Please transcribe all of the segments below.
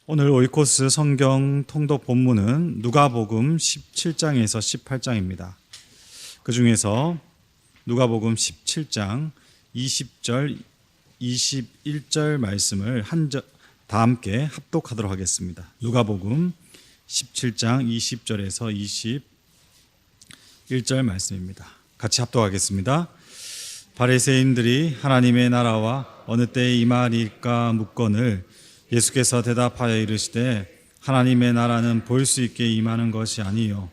오늘 오이코스 성경 통독 본문은 누가복음 17장에서 18장입니다. 그 중에서 누가복음 17장 20절, 21절 말씀을 다 함께 합독하도록 하겠습니다. 누가복음 17장 20절에서 21절 말씀입니다. 같이 합독하겠습니다. 바리새인들이 하나님의 나라와 어느 때에 임하리까 묻거늘 예수께서 대답하여 이르시되 하나님의 나라는 볼 수 있게 임하는 것이 아니요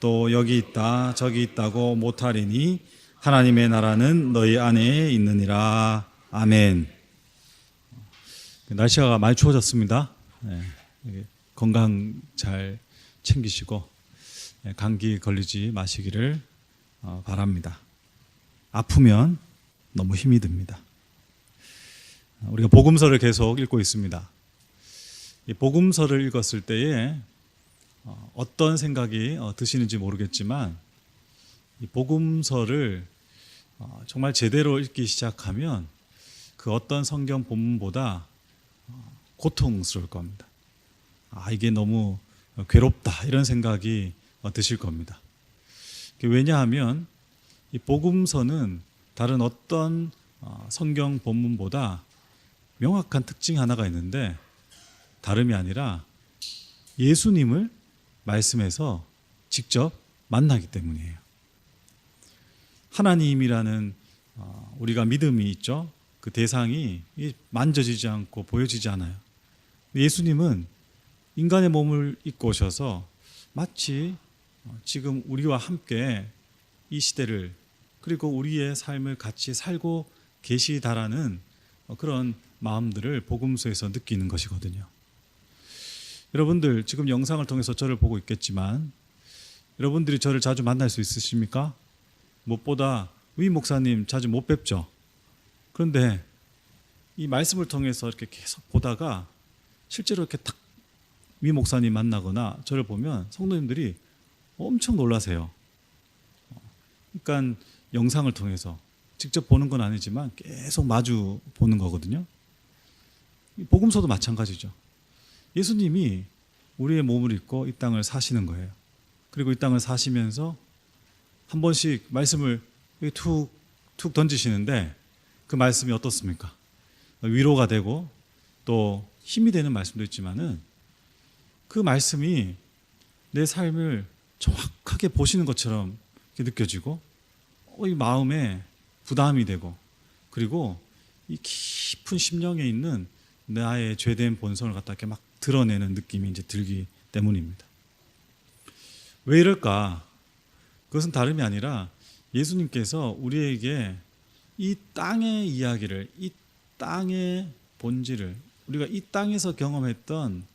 또 여기 있다 저기 있다고 못하리니 하나님의 나라는 너희 안에 있느니라. 아멘. 날씨가 많이 추워졌습니다. 건강 잘 챙기시고 감기 걸리지 마시기를 바랍니다. 아프면 너무 힘이 듭니다. 우리가 복음서를 계속 읽고 있습니다. 이 복음서를 읽었을 때에 어떤 생각이 드시는지 모르겠지만 이 복음서를 정말 제대로 읽기 시작하면 그 어떤 성경 본문보다 고통스러울 겁니다. 이게 너무 괴롭다 이런 생각이 드실 겁니다. 왜냐하면 이 복음서는 다른 어떤 성경 본문보다 명확한 특징 하나가 있는데 다름이 아니라 예수님을 말씀에서 직접 만나기 때문이에요. 하나님이라는 우리가 믿음이 있죠. 그 대상이 만져지지 않고 보여지지 않아요. 예수님은 인간의 몸을 입고 오셔서 마치 지금 우리와 함께 이 시대를 그리고 우리의 삶을 같이 살고 계시다라는 그런 마음들을 복음서에서 느끼는 것이거든요. 여러분들 지금 영상을 통해서 저를 보고 있겠지만 여러분들이 저를 자주 만날 수 있으십니까? 무엇보다 위 목사님 자주 못 뵙죠. 그런데 이 말씀을 통해서 이렇게 계속 보다가 실제로 이렇게 탁 위 목사님 만나거나 저를 보면 성도님들이 엄청 놀라세요. 그러니까 영상을 통해서 직접 보는 건 아니지만 계속 마주 보는 거거든요. 복음서도 마찬가지죠. 예수님이 우리의 몸을 입고 이 땅을 사시는 거예요. 그리고 이 땅을 사시면서 한 번씩 말씀을 툭 던지시는데 그 말씀이 어떻습니까? 위로가 되고 또 힘이 되는 말씀도 있지만은 그 말씀이 내 삶을 정확하게 보시는 것처럼 느껴지고 이 마음에 부담이 되고 그리고 이 깊은 심령에 있는 나의 죄된 본성을 갖다 이렇게 막 드러내는 느낌이 이제 들기 때문입니다. 왜 이럴까? 그것은 다름이 아니라 예수님께서 우리에게 이 땅의 이야기를, 이 땅의 본질을, 우리가 이 땅에서 경험했던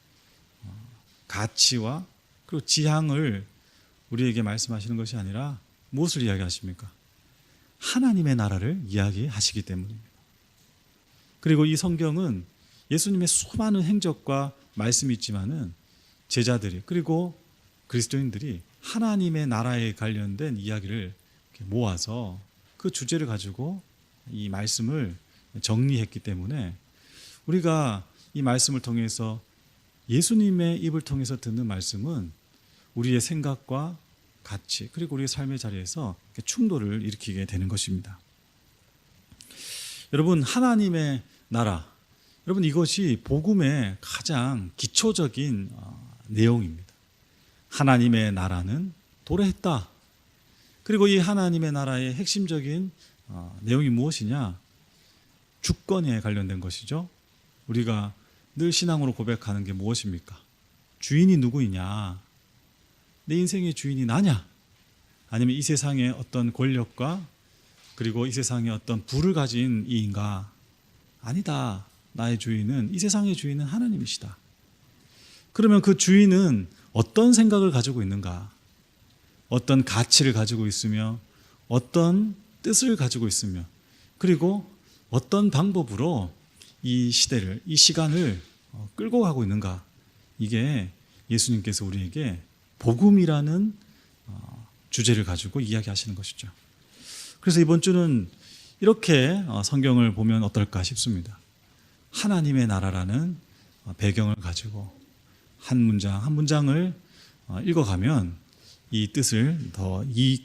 가치와 그리고 지향을 우리에게 말씀하시는 것이 아니라 무엇을 이야기하십니까? 하나님의 나라를 이야기하시기 때문입니다. 그리고 이 성경은 예수님의 수많은 행적과 말씀이 있지만은 제자들이 그리고 그리스도인들이 하나님의 나라에 관련된 이야기를 모아서 그 주제를 가지고 이 말씀을 정리했기 때문에 우리가 이 말씀을 통해서 예수님의 입을 통해서 듣는 말씀은 우리의 생각과 가치 그리고 우리의 삶의 자리에서 충돌을 일으키게 되는 것입니다. 여러분, 하나님의 나라, 여러분 이것이 복음의 가장 기초적인 내용입니다. 하나님의 나라는 도래했다. 그리고 이 하나님의 나라의 핵심적인 내용이 무엇이냐? 주권에 관련된 것이죠. 우리가 늘 신앙으로 고백하는 게 무엇입니까? 주인이 누구이냐? 내 인생의 주인이 나냐? 아니면 이 세상의 어떤 권력과 그리고 이 세상의 어떤 부를 가진 이인가? 아니다. 나의 주인은, 이 세상의 주인은 하나님이시다. 그러면 그 주인은 어떤 생각을 가지고 있는가? 어떤 가치를 가지고 있으며 어떤 뜻을 가지고 있으며 그리고 어떤 방법으로 이 시대를, 이 시간을 끌고 가고 있는가? 이게 예수님께서 우리에게 복음이라는 주제를 가지고 이야기하시는 것이죠. 그래서 이번 주는 이렇게 성경을 보면 어떨까 싶습니다. 하나님의 나라라는 배경을 가지고 한 문장 한 문장을 읽어가면 이 뜻을 더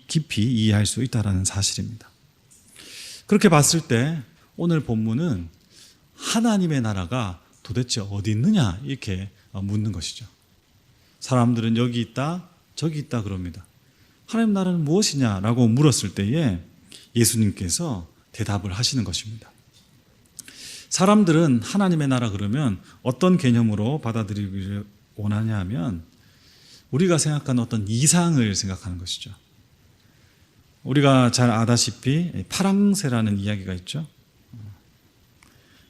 깊이 이해할 수 있다는 사실입니다. 그렇게 봤을 때 오늘 본문은 하나님의 나라가 도대체 어디 있느냐 이렇게 묻는 것이죠. 사람들은 여기 있다 저기 있다 그럽니다. 하나님 나라는 무엇이냐라고 물었을 때에 예수님께서 대답을 하시는 것입니다. 사람들은 하나님의 나라 그러면 어떤 개념으로 받아들이기를 원하냐 하면 우리가 생각하는 어떤 이상을 생각하는 것이죠. 우리가 잘 아다시피 파랑새라는 이야기가 있죠.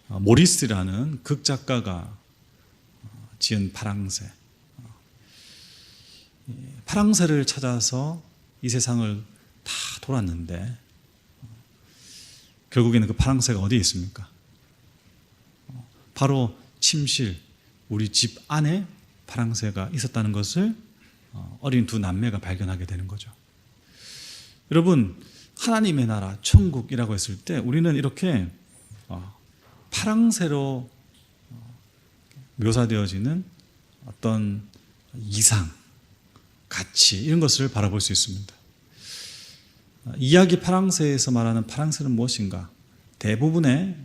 모리스라는 극작가가 지은 파랑새. 파랑새를 찾아서 이 세상을 다 돌았는데 결국에는 그 파랑새가 어디에 있습니까? 바로 침실, 우리 집 안에 파랑새가 있었다는 것을 어린 두 남매가 발견하게 되는 거죠. 여러분, 하나님의 나라, 천국이라고 했을 때 우리는 이렇게 파랑새로 묘사되어지는 어떤 이상, 가치 이런 것을 바라볼 수 있습니다. 이야기 파랑새에서 말하는 파랑새는 무엇인가? 대부분의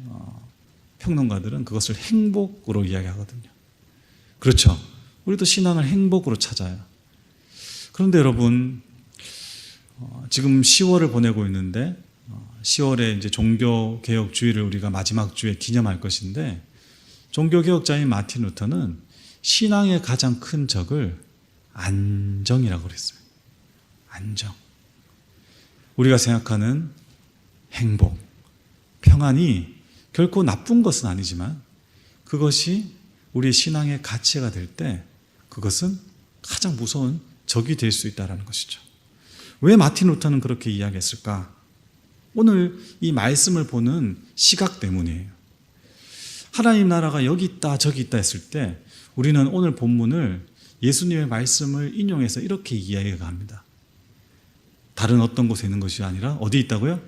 평론가들은 그것을 행복으로 이야기하거든요. 그렇죠. 우리도 신앙을 행복으로 찾아요. 그런데 여러분, 지금 10월을 보내고 있는데 10월에 이제 종교개혁 주의를 우리가 마지막 주에 기념할 것인데 종교개혁자인 마틴 루터는 신앙의 가장 큰 적을 안정이라고 그랬어요. 안정. 우리가 생각하는 행복, 평안이 결코 나쁜 것은 아니지만 그것이 우리의 신앙의 가치가 될 때 그것은 가장 무서운 적이 될 수 있다는 것이죠. 왜 마틴 루터는 그렇게 이야기했을까? 오늘 이 말씀을 보는 시각 때문이에요. 하나님 나라가 여기 있다 저기 있다 했을 때 우리는 오늘 본문을 예수님의 말씀을 인용해서 이렇게 이야기가 합니다. 다른 어떤 곳에 있는 것이 아니라 어디 있다고요?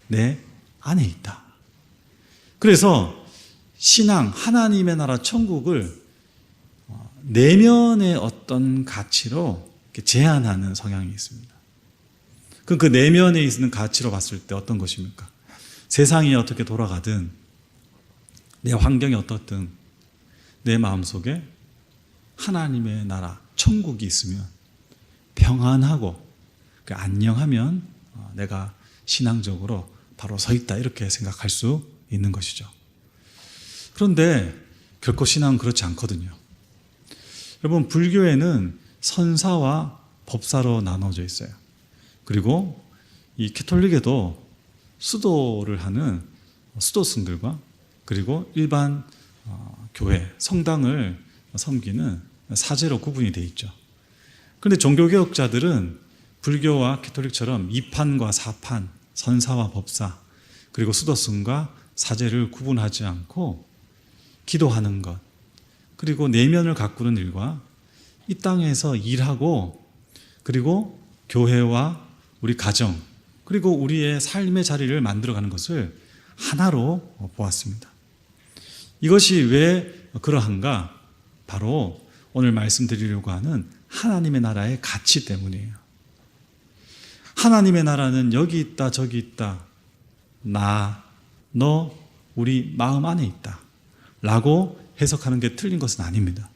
내 안에 있다. 그래서 신앙, 하나님의 나라 천국을 내면의 어떤 가치로 제한하는 성향이 있습니다. 그럼 그 내면에 있는 가치로 봤을 때 어떤 것입니까? 세상이 어떻게 돌아가든 내 환경이 어떻든 내 마음속에 하나님의 나라 천국이 있으면 평안하고 안녕하면 내가 신앙적으로 바로 서 있다 이렇게 생각할 수 있는 것이죠. 그런데 결코 신앙은 그렇지 않거든요. 여러분, 불교에는 선사와 법사로 나눠져 있어요. 그리고 이 캐톨릭에도 수도를 하는 수도승들과 그리고 일반 교회, 성당을 섬기는 사제로 구분이 되어 있죠. 그런데 종교개혁자들은 불교와 캐톨릭처럼 이판과 사판, 선사와 법사, 그리고 수도승과 사제를 구분하지 않고 기도하는 것, 그리고 내면을 가꾸는 일과 이 땅에서 일하고 그리고 교회와 우리 가정 그리고 우리의 삶의 자리를 만들어가는 것을 하나로 보았습니다. 이것이 왜 그러한가? 바로 오늘 말씀드리려고 하는 하나님의 나라의 가치 때문이에요. 하나님의 나라는 여기 있다 저기 있다, 나, 너, 우리 마음 안에 있다 라고 해석하는 게 틀린 것은 아닙니다.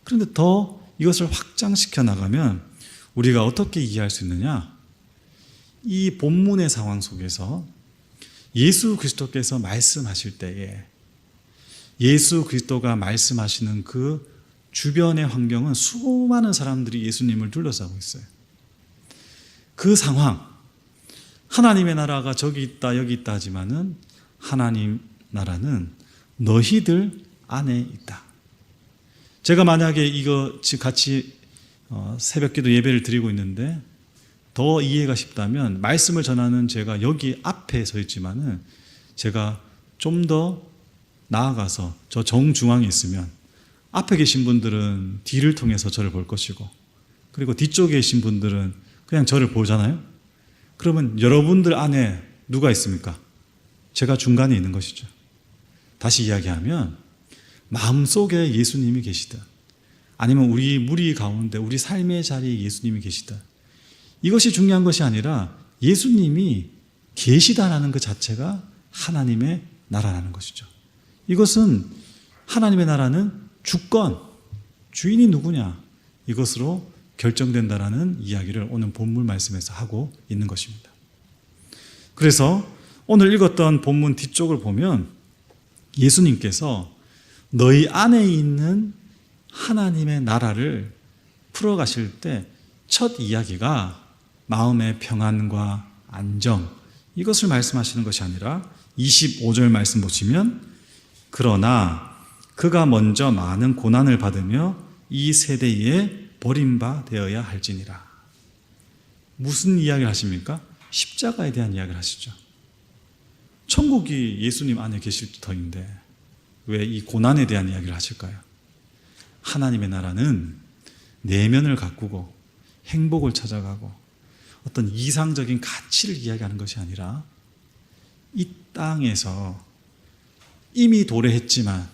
그런데 더 이것을 확장시켜 나가면 우리가 어떻게 이해할 수 있느냐? 이 본문의 상황 속에서 예수 그리스도께서 말씀하실 때에 예수 그리스도가 말씀하시는 그 주변의 환경은 수많은 사람들이 예수님을 둘러싸고 있어요. 그 상황, 하나님의 나라가 저기 있다 여기 있다 하지만은 하나님 나라는 너희들 안에 있다. 제가 만약에 이거 같이 새벽기도 예배를 드리고 있는데 더 이해가 쉽다면 말씀을 전하는 제가 여기 앞에 서 있지만은 제가 좀 더 나아가서 저 정중앙에 있으면 앞에 계신 분들은 뒤를 통해서 저를 볼 것이고 그리고 뒤쪽에 계신 분들은 그냥 저를 보잖아요. 그러면 여러분들 안에 누가 있습니까? 제가 중간에 있는 것이죠. 다시 이야기하면 마음속에 예수님이 계시든 아니면 우리 무리 가운데 우리 삶의 자리에 예수님이 계시다. 이것이 중요한 것이 아니라 예수님이 계시다라는 것 자체가 하나님의 나라라는 것이죠. 이것은 하나님의 나라는 주권, 주인이 누구냐 이것으로 결정된다라는 이야기를 오늘 본문 말씀에서 하고 있는 것입니다. 그래서 오늘 읽었던 본문 뒤쪽을 보면 예수님께서 너희 안에 있는 하나님의 나라를 풀어가실 때 첫 이야기가 마음의 평안과 안정 이것을 말씀하시는 것이 아니라 25절 말씀 보시면 그러나 그가 먼저 많은 고난을 받으며 이 세대에 버림받아야 할지니라. 무슨 이야기를 하십니까? 십자가에 대한 이야기를 하시죠. 천국이 예수님 안에 계실 터인데 왜 이 고난에 대한 이야기를 하실까요? 하나님의 나라는 내면을 가꾸고 행복을 찾아가고 어떤 이상적인 가치를 이야기하는 것이 아니라 이 땅에서 이미 도래했지만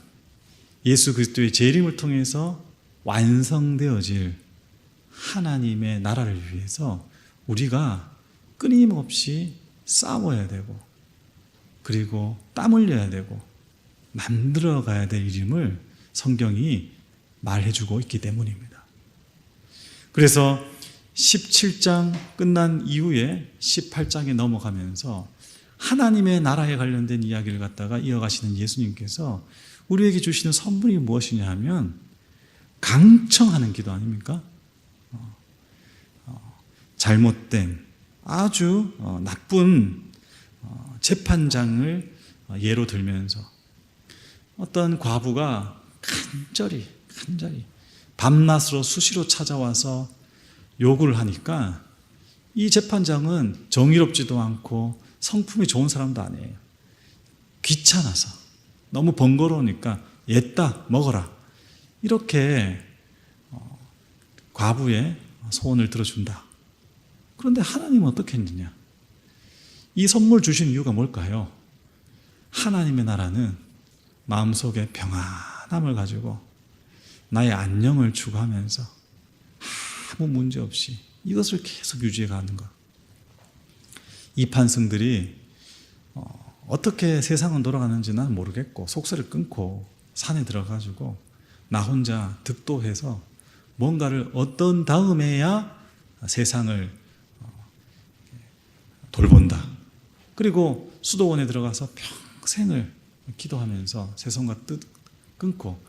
예수 그리스도의 재림을 통해서 완성되어질 하나님의 나라를 위해서 우리가 끊임없이 싸워야 되고 그리고 땀 흘려야 되고 만들어 가야 될 일임을 성경이 말해주고 있기 때문입니다. 그래서 17장 끝난 이후에 18장에 넘어가면서 하나님의 나라에 관련된 이야기를 갖다가 이어가시는 예수님께서 우리에게 주시는 선물이 무엇이냐 하면 강청하는 기도 아닙니까? 잘못된 아주 나쁜 재판장을 예로 들면서 어떤 과부가 간절히 밤낮으로 수시로 찾아와서 요구를 하니까 이 재판장은 정의롭지도 않고 성품이 좋은 사람도 아니에요. 귀찮아서 너무 번거로우니까 옛다 먹어라 이렇게 과부의 소원을 들어준다. 그런데 하나님은 어떻게 했느냐? 이 선물 주신 이유가 뭘까요? 하나님의 나라는 마음속에 평안함을 가지고 나의 안녕을 추구하면서 아무 문제 없이 이것을 계속 유지해 가는 것. 이 판승들이 어떻게 세상은 돌아가는지 난 모르겠고 속세를 끊고 산에 들어가지고 나 혼자 득도해서 뭔가를 얻던 다음에야 세상을 돌본다. 그리고 수도원에 들어가서 평생을 기도하면서 세상과 뜻 끊고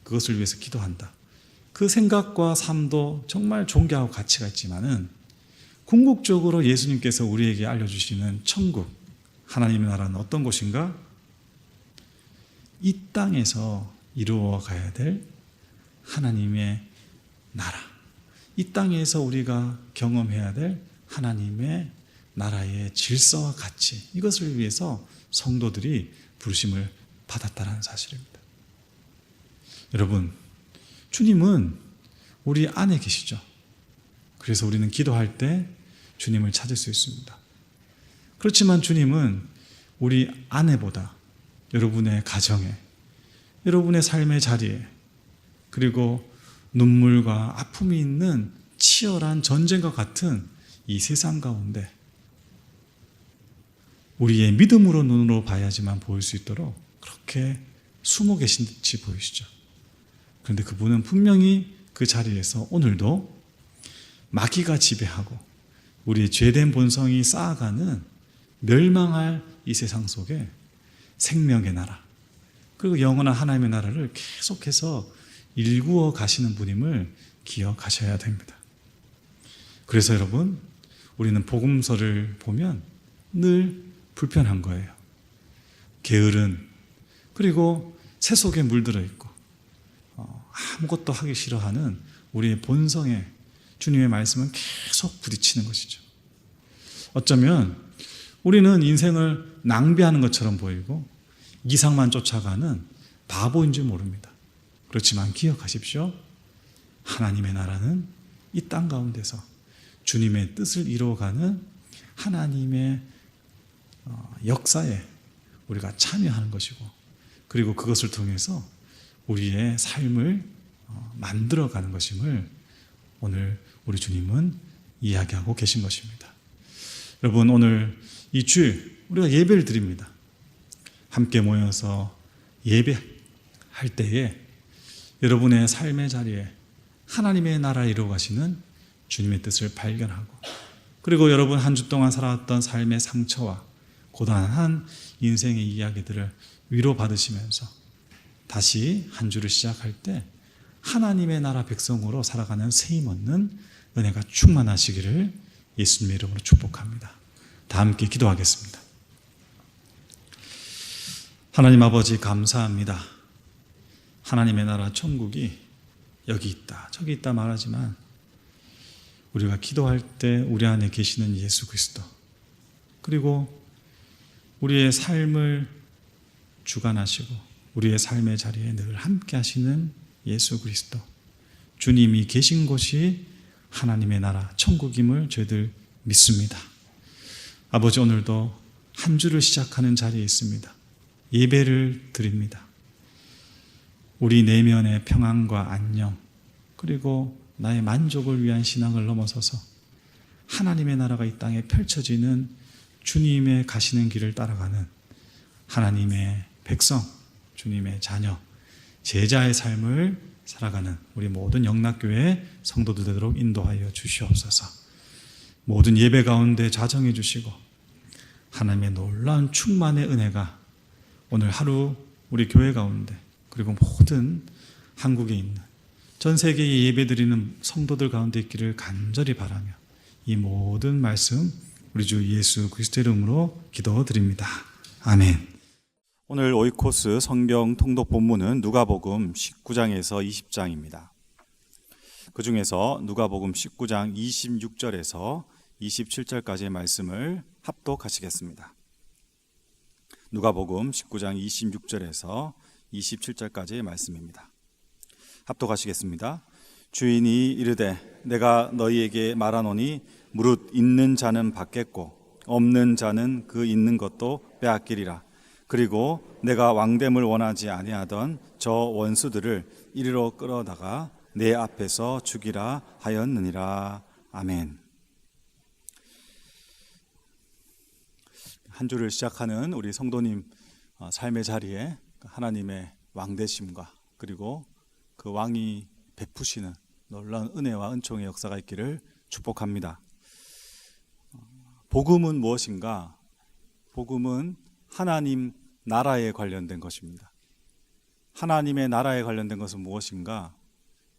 그것을 위해서 기도한다. 그 생각과 삶도 정말 존경하고 가치가 있지만은 궁극적으로 예수님께서 우리에게 알려주시는 천국, 하나님의 나라는 어떤 곳인가? 이 땅에서 이루어 가야 될 하나님의 나라. 이 땅에서 우리가 경험해야 될 하나님의 나라의 질서와 가치. 이것을 위해서 성도들이 부르심을 받았다는 사실입니다. 여러분, 주님은 우리 안에 계시죠. 그래서 우리는 기도할 때 주님을 찾을 수 있습니다. 그렇지만 주님은 우리 아내보다 여러분의 가정에, 여러분의 삶의 자리에, 그리고 눈물과 아픔이 있는 치열한 전쟁과 같은 이 세상 가운데 우리의 믿음으로 눈으로 봐야지만 보일 수 있도록 그렇게 숨어 계신 듯이 보이시죠. 그런데 그분은 분명히 그 자리에서 오늘도 마귀가 지배하고 우리의 죄된 본성이 쌓아가는 멸망할 이 세상 속에 생명의 나라 그리고 영원한 하나님의 나라를 계속해서 일구어 가시는 분임을 기억하셔야 됩니다. 그래서 여러분, 우리는 복음서를 보면 늘 불편한 거예요. 게으른, 그리고 새 속에 물들어 있고 아무것도 하기 싫어하는 우리의 본성에 주님의 말씀은 계속 부딪히는 것이죠. 어쩌면 우리는 인생을 낭비하는 것처럼 보이고 이상만 쫓아가는 바보인 줄 모릅니다. 그렇지만 기억하십시오. 하나님의 나라는 이 땅 가운데서 주님의 뜻을 이루어가는 하나님의 역사에 우리가 참여하는 것이고, 그리고 그것을 통해서 우리의 삶을 만들어가는 것임을 오늘 우리 주님은 이야기하고 계신 것입니다. 여러분, 오늘 이 주일 우리가 예배를 드립니다. 함께 모여서 예배할 때에 여러분의 삶의 자리에 하나님의 나라 이루어 가시는 주님의 뜻을 발견하고, 그리고 여러분 한 주 동안 살아왔던 삶의 상처와 고단한 인생의 이야기들을 위로받으시면서 다시 한 주를 시작할 때 하나님의 나라 백성으로 살아가는 세임 얻는 은혜가 충만하시기를 예수님의 이름으로 축복합니다. 다 함께 기도하겠습니다. 하나님 아버지, 감사합니다. 하나님의 나라 천국이 여기 있다 저기 있다 말하지만 우리가 기도할 때 우리 안에 계시는 예수 그리스도, 그리고 우리의 삶을 주관하시고 우리의 삶의 자리에 늘 함께 하시는 예수 그리스도, 주님이 계신 곳이 하나님의 나라 천국임을 저희들 믿습니다. 아버지, 오늘도 한 주를 시작하는 자리에 있습니다. 예배를 드립니다. 우리 내면의 평안과 안녕, 그리고 나의 만족을 위한 신앙을 넘어서서 하나님의 나라가 이 땅에 펼쳐지는 주님의 가시는 길을 따라가는 하나님의 백성, 주님의 자녀, 제자의 삶을 살아가는 우리 모든 영락교회 성도들 되도록 인도하여 주시옵소서. 모든 예배 가운데 자정해 주시고 하나님의 놀라운 충만의 은혜가 오늘 하루 우리 교회 가운데, 그리고 모든 한국에 있는 전 세계에 예배드리는 성도들 가운데 있기를 간절히 바라며 이 모든 말씀 우리 주 예수 그리스도의 이름으로 기도드립니다. 아멘. 오늘 오이코스 성경 통독 본문은 누가복음 19장에서 20장입니다. 그 중에서 누가복음 19장 26절에서 27절까지의 말씀을 합독하시겠습니다. 누가복음 19장 26절에서 27절까지의 말씀입니다. 합독하시겠습니다. 주인이 이르되 내가 너희에게 말하노니 무릇 있는 자는 받겠고 없는 자는 그 있는 것도 빼앗기리라. 그리고 내가 왕됨을 원하지 아니하던 저 원수들을 이리로 끌어다가 내 앞에서 죽이라 하였느니라. 아멘. 한 주를 시작하는 우리 성도님 삶의 자리에 하나님의 왕되심과 그리고 그 왕이 베푸시는 놀라운 은혜와 은총의 역사가 있기를 축복합니다. 복음은 무엇인가? 복음은 하나님 나라에 관련된 것입니다. 하나님의 나라에 관련된 것은 무엇인가?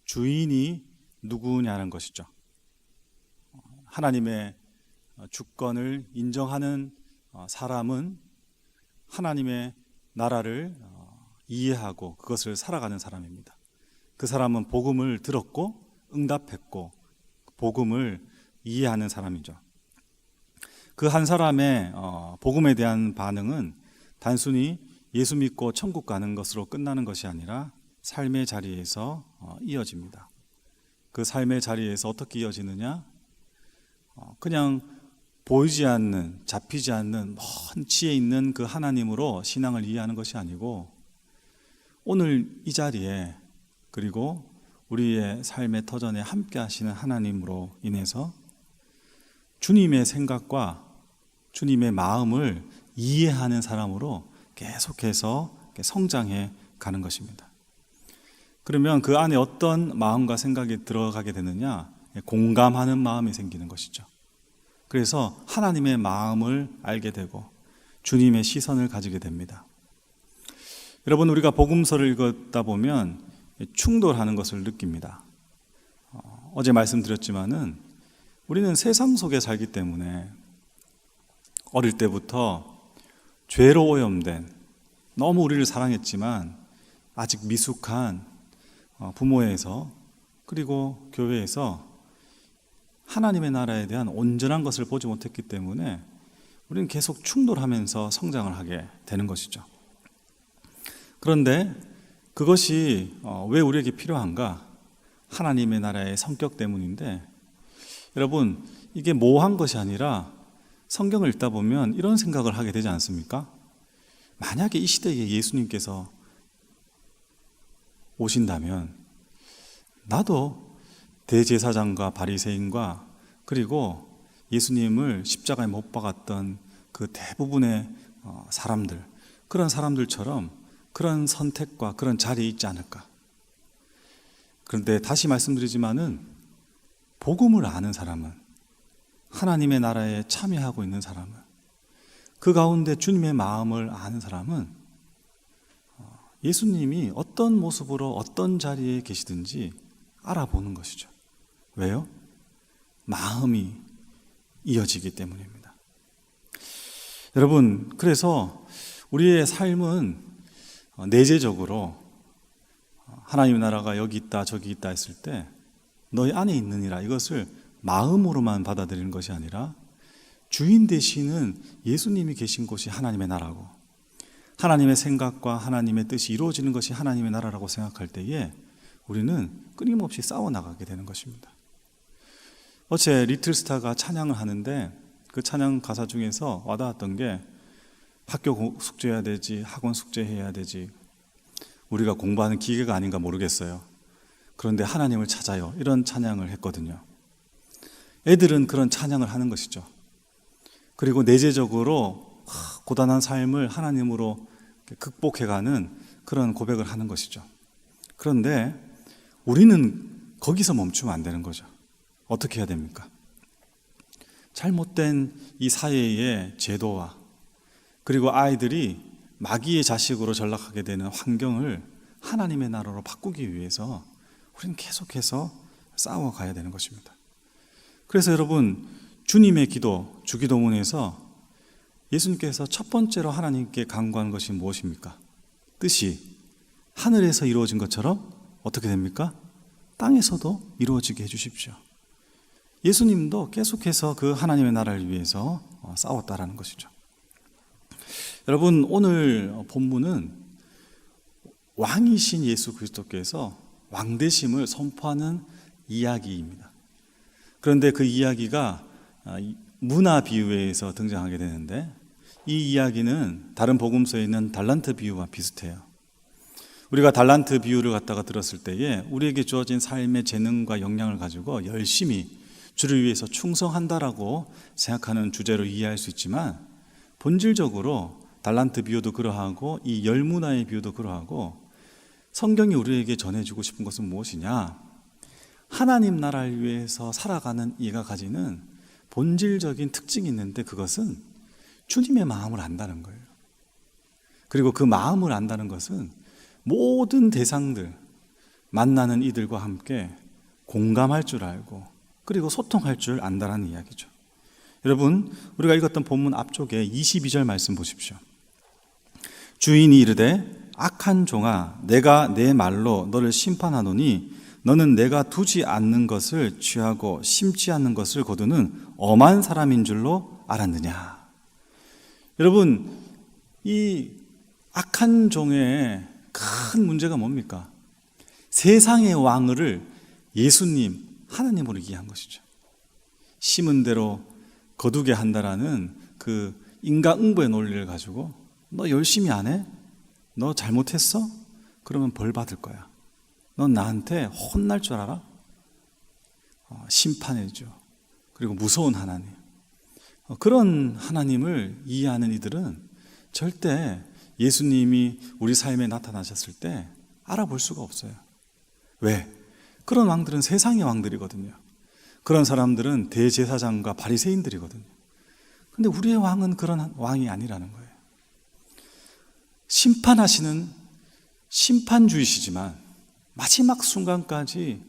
주인이 누구냐는 것이죠. 하나님의 주권을 인정하는 사람은 하나님의 나라를 이해하고 그것을 살아가는 사람입니다. 그 사람은 복음을 들었고 응답했고 복음을 이해하는 사람이죠. 그 한 사람의 복음에 대한 반응은 단순히 예수 믿고 천국 가는 것으로 끝나는 것이 아니라 삶의 자리에서 이어집니다. 그 삶의 자리에서 어떻게 이어지느냐? 그냥 보이지 않는, 잡히지 않는 먼 지에 있는 그 하나님으로 신앙을 이해하는 것이 아니고 오늘 이 자리에, 그리고 우리의 삶의 터전에 함께 하시는 하나님으로 인해서 주님의 생각과 주님의 마음을 이해하는 사람으로 계속해서 성장해 가는 것입니다. 그러면 그 안에 어떤 마음과 생각이 들어가게 되느냐? 공감하는 마음이 생기는 것이죠. 그래서 하나님의 마음을 알게 되고 주님의 시선을 가지게 됩니다. 여러분, 우리가 복음서를 읽었다 보면 충돌하는 것을 느낍니다. 어제 말씀드렸지만은 우리는 세상 속에 살기 때문에 어릴 때부터 죄로 오염된, 너무 우리를 사랑했지만 아직 미숙한 부모에서, 그리고 교회에서 하나님의 나라에 대한 온전한 것을 보지 못했기 때문에 우리는 계속 충돌하면서 성장을 하게 되는 것이죠. 그런데 그것이 왜 우리에게 필요한가? 하나님의 나라의 성격 때문인데, 여러분, 이게 모호한 것이 아니라 성경을 읽다 보면 이런 생각을 하게 되지 않습니까? 만약에 이 시대에 예수님께서 오신다면 나도 대제사장과 바리새인과 그리고 예수님을 십자가에 못 박았던 그 대부분의 사람들, 그런 사람들처럼 그런 선택과 그런 자리에 있지 않을까. 그런데 다시 말씀드리지만은 복음을 아는 사람은, 하나님의 나라에 참여하고 있는 사람은, 그 가운데 주님의 마음을 아는 사람은 예수님이 어떤 모습으로 어떤 자리에 계시든지 알아보는 것이죠. 왜요? 마음이 이어지기 때문입니다. 여러분, 그래서 우리의 삶은 내재적으로 하나님의 나라가 여기 있다 저기 있다 했을 때 너희 안에 있느니라, 이것을 마음으로만 받아들이는 것이 아니라 주인 되시는 예수님이 계신 곳이 하나님의 나라고, 하나님의 생각과 하나님의 뜻이 이루어지는 것이 하나님의 나라라고 생각할 때에 우리는 끊임없이 싸워나가게 되는 것입니다. 어제 리틀스타가 찬양을 하는데 그 찬양 가사 중에서 와닿았던 게, 학교 숙제해야 되지, 학원 숙제해야 되지, 우리가 공부하는 기계가 아닌가 모르겠어요. 그런데 하나님을 찾아요, 이런 찬양을 했거든요. 애들은 그런 찬양을 하는 것이죠. 그리고 내재적으로 고단한 삶을 하나님으로 극복해가는 그런 고백을 하는 것이죠. 그런데 우리는 거기서 멈추면 안 되는 거죠. 어떻게 해야 됩니까? 잘못된 이 사회의 제도와 그리고 아이들이 마귀의 자식으로 전락하게 되는 환경을 하나님의 나라로 바꾸기 위해서 우리는 계속해서 싸워가야 되는 것입니다. 그래서 여러분, 주님의 기도, 주기도문에서 예수님께서 첫 번째로 하나님께 간구한 것이 무엇입니까? 뜻이 하늘에서 이루어진 것처럼 어떻게 됩니까? 땅에서도 이루어지게 해주십시오. 예수님도 계속해서 그 하나님의 나라를 위해서 싸웠다라는 것이죠. 여러분, 오늘 본문은 왕이신 예수 그리스도께서 왕되심을 선포하는 이야기입니다. 그런데 그 이야기가 문화 비유에서 등장하게 되는데, 이 이야기는 다른 복음서에 있는 달란트 비유와 비슷해요. 우리가 달란트 비유를 갖다가 들었을 때에 우리에게 주어진 삶의 재능과 역량을 가지고 열심히 주를 위해서 충성한다라고 생각하는 주제로 이해할 수 있지만, 본질적으로 달란트 비유도 그러하고 이 열문화의 비유도 그러하고 성경이 우리에게 전해주고 싶은 것은 무엇이냐? 하나님 나라를 위해서 살아가는 이가 가지는 본질적인 특징이 있는데, 그것은 주님의 마음을 안다는 거예요. 그리고 그 마음을 안다는 것은 모든 대상들, 만나는 이들과 함께 공감할 줄 알고 그리고 소통할 줄 안다는 이야기죠. 여러분, 우리가 읽었던 본문 앞쪽에 22절 말씀 보십시오. 주인이 이르되 악한 종아, 내가 내 말로 너를 심판하노니 너는 내가 두지 않는 것을 취하고 심지 않는 것을 거두는 엄한 사람인 줄로 알았느냐. 여러분, 이 악한 종의 큰 문제가 뭡니까? 세상의 왕을 예수님, 하나님으로 이해한 것이죠. 심은 대로 거두게 한다라는 그 인과응보의 논리를 가지고, 너 열심히 안 해? 너 잘못했어? 그러면 벌 받을 거야. 넌 나한테 혼날 줄 알아? 심판해줘. 그리고 무서운 하나님. 그런 하나님을 이해하는 이들은 절대 예수님이 우리 삶에 나타나셨을 때 알아볼 수가 없어요. 왜? 그런 왕들은 세상의 왕들이거든요. 그런 사람들은 대제사장과 바리새인들이거든요. 근데 우리의 왕은 그런 왕이 아니라는 거예요. 심판하시는 심판주이시지만 마지막 순간까지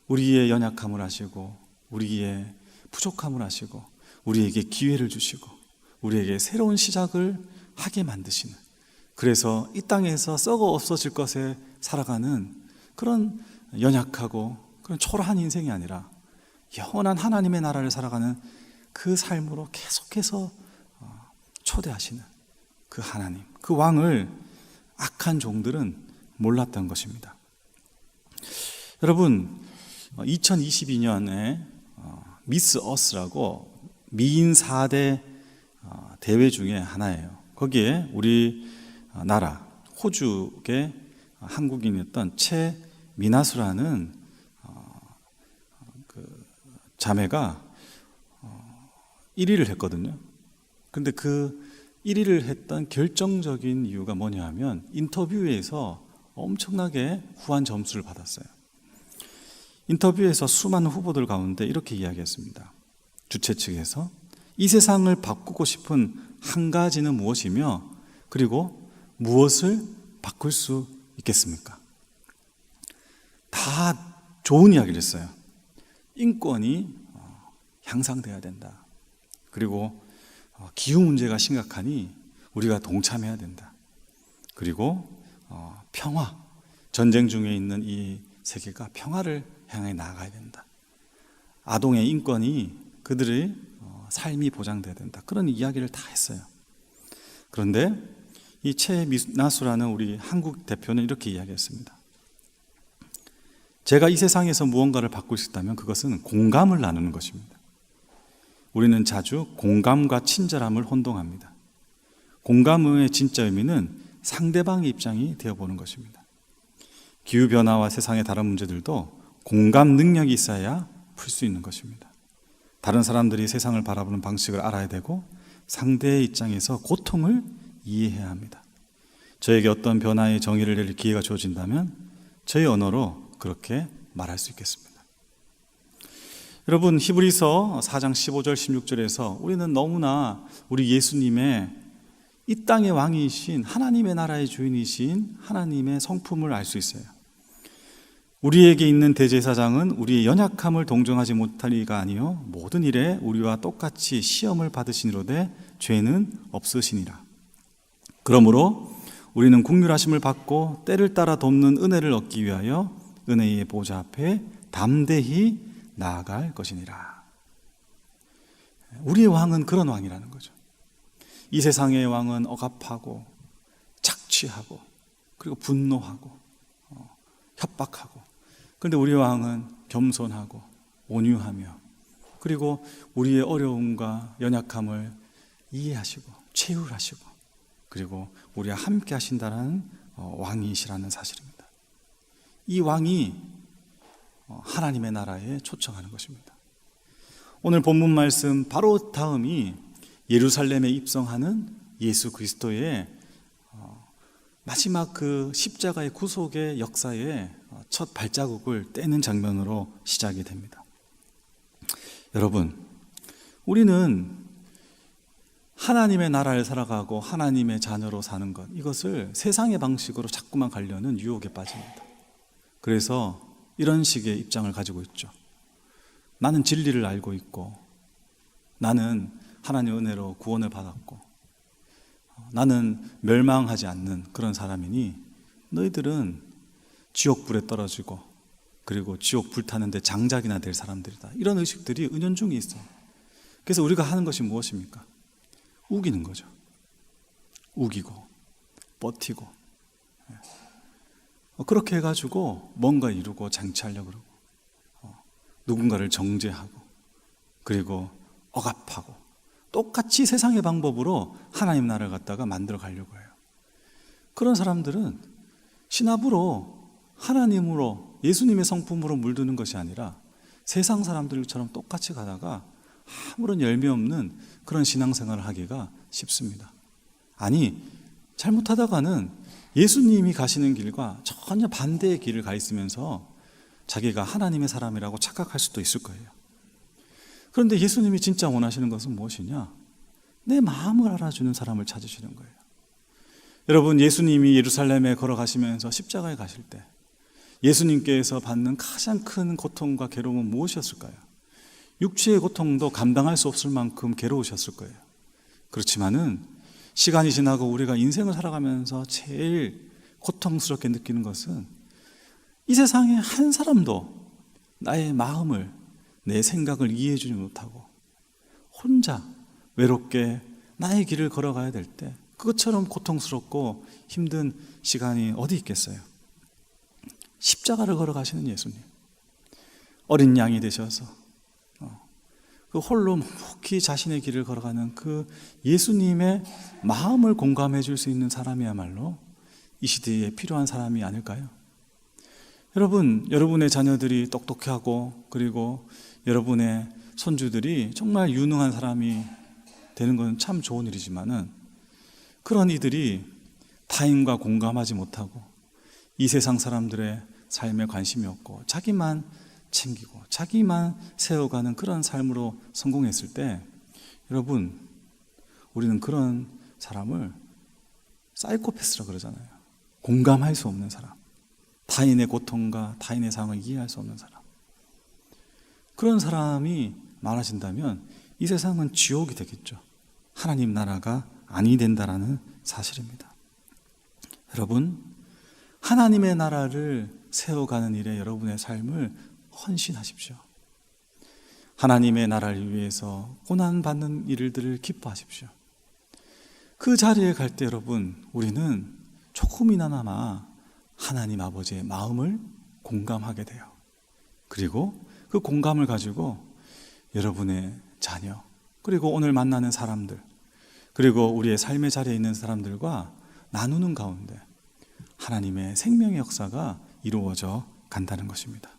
우리의 연약함을 아시고 우리의 부족함을 아시고 우리에게 기회를 주시고 우리에게 새로운 시작을 하게 만드시는, 그래서 이 땅에서 썩어 없어질 것에 살아가는 그런 연약하고 그런 초라한 인생이 아니라 영원한 하나님의 나라를 살아가는 그 삶으로 계속해서 초대하시는 그 하나님, 그 왕을 악한 종들은 몰랐던 것입니다. 여러분, 2022년에 미스 어스라고 미인 4대 대회 중에 하나예요. 거기에 우리 나라 호주의 한국인이었던 최미나수라는 자매가 1위를 했거든요. 근데 그 1위를 했던 결정적인 이유가 뭐냐 하면 인터뷰에서 엄청나게 후한 점수를 받았어요. 인터뷰에서 수많은 후보들 가운데 이렇게 이야기했습니다. 주최 측에서 이 세상을 바꾸고 싶은 한 가지는 무엇이며 그리고 무엇을 바꿀 수 있겠습니까? 다 좋은 이야기를 했어요. 인권이 향상돼야 된다. 그리고 기후 문제가 심각하니 우리가 동참해야 된다. 그리고 평화, 전쟁 중에 있는 이 세계가 평화를 향해 나아가야 된다. 아동의 인권이 그들의 삶이 보장돼야 된다. 그런 이야기를 다 했어요. 그런데 이 최미나수라는 우리 한국 대표는 이렇게 이야기했습니다. 제가 이 세상에서 무언가를 바꿀 수 있다면 그것은 공감을 나누는 것입니다. 우리는 자주 공감과 친절함을 혼동합니다. 공감의 진짜 의미는 상대방의 입장이 되어보는 것입니다. 기후변화와 세상의 다른 문제들도 공감 능력이 있어야 풀 수 있는 것입니다. 다른 사람들이 세상을 바라보는 방식을 알아야 되고 상대의 입장에서 고통을 이해해야 합니다. 저에게 어떤 변화의 정의를 내릴 기회가 주어진다면 저의 언어로 그렇게 말할 수 있겠습니다. 여러분, 히브리서 4장 15절 16절에서 우리는 너무나 우리 예수님의 이 땅의 왕이신 하나님의 나라의 주인이신 하나님의 성품을 알 수 있어요. 우리에게 있는 대제사장은 우리의 연약함을 동정하지 못할 이가 아니요 모든 일에 우리와 똑같이 시험을 받으시니로되 죄는 없으시니라. 그러므로 우리는 긍휼하심을 받고 때를 따라 돕는 은혜를 얻기 위하여 은혜의 보좌 앞에 담대히 나아갈 것이니라. 우리의 왕은 그런 왕이라는 거죠. 이 세상의 왕은 억압하고 착취하고 그리고 분노하고 협박하고, 그런데 우리의 왕은 겸손하고 온유하며 그리고 우리의 어려움과 연약함을 이해하시고 체휼하시고 그리고 우리와 함께 하신다는 왕이시라는 사실입니다. 이 왕이 하나님의 나라에 초청하는 것입니다. 오늘 본문 말씀 바로 다음이 예루살렘에 입성하는 예수 그리스도의 마지막 그 십자가의 구속의 역사의 첫 발자국을 떼는 장면으로 시작이 됩니다. 여러분, 우리는 하나님의 나라를 살아가고 하나님의 자녀로 사는 것, 이것을 세상의 방식으로 자꾸만 가려는 유혹에 빠집니다. 그래서 이런 식의 입장을 가지고 있죠. 나는 진리를 알고 있고, 나는 하나님의 은혜로 구원을 받았고, 나는 멸망하지 않는 그런 사람이니 너희들은 지옥불에 떨어지고 그리고 지옥 불타는데 장작이나 될 사람들이다. 이런 의식들이 은연중에 있어요. 그래서 우리가 하는 것이 무엇입니까? 우기는 거죠. 우기고 버티고 그렇게 해가지고 뭔가 이루고 장치하려고 그러고 누군가를 정죄하고 그리고 억압하고 똑같이 세상의 방법으로 하나님 나라를 갖다가 만들어 가려고 해요. 그런 사람들은 신압으로 하나님으로 예수님의 성품으로 물드는 것이 아니라 세상 사람들처럼 똑같이 가다가 아무런 열매 없는 그런 신앙생활을 하기가 쉽습니다. 아니, 잘못하다가는 예수님이 가시는 길과 전혀 반대의 길을 가 있으면서 자기가 하나님의 사람이라고 착각할 수도 있을 거예요. 그런데 예수님이 진짜 원하시는 것은 무엇이냐? 내 마음을 알아주는 사람을 찾으시는 거예요. 여러분, 예수님이 예루살렘에 걸어가시면서 십자가에 가실 때 예수님께서 받는 가장 큰 고통과 괴로움은 무엇이었을까요? 육체의 고통도 감당할 수 없을 만큼 괴로우셨을 거예요. 그렇지만은 시간이 지나고 우리가 인생을 살아가면서 제일 고통스럽게 느끼는 것은 이 세상에 한 사람도 나의 마음을, 내 생각을 이해해 주지 못하고 혼자 외롭게 나의 길을 걸어가야 될 때 그것처럼 고통스럽고 힘든 시간이 어디 있겠어요? 십자가를 걸어가시는 예수님, 어린 양이 되셔서 그 홀로 묵묵히 자신의 길을 걸어가는 그 예수님의 마음을 공감해 줄 수 있는 사람이야말로 이 시대에 필요한 사람이 아닐까요? 여러분, 여러분의 자녀들이 똑똑하고 그리고 여러분의 손주들이 정말 유능한 사람이 되는 건 참 좋은 일이지만은 그런 이들이 타인과 공감하지 못하고 이 세상 사람들의 삶에 관심이 없고 자기만 챙기고 자기만 세워가는 그런 삶으로 성공했을 때, 여러분, 우리는 그런 사람을 사이코패스라 그러잖아요. 공감할 수 없는 사람, 타인의 고통과 타인의 상황을 이해할 수 없는 사람, 그런 사람이 많아진다면 이 세상은 지옥이 되겠죠. 하나님 나라가 아니 된다라는 사실입니다. 여러분, 하나님의 나라를 세워가는 일에 여러분의 삶을 헌신하십시오. 하나님의 나라를 위해서 고난받는 일들을 기뻐하십시오. 그 자리에 갈 때 여러분, 우리는 조금이나마 하나님 아버지의 마음을 공감하게 돼요. 그리고 그 공감을 가지고 여러분의 자녀, 그리고 오늘 만나는 사람들, 그리고 우리의 삶의 자리에 있는 사람들과 나누는 가운데 하나님의 생명의 역사가 이루어져 간다는 것입니다.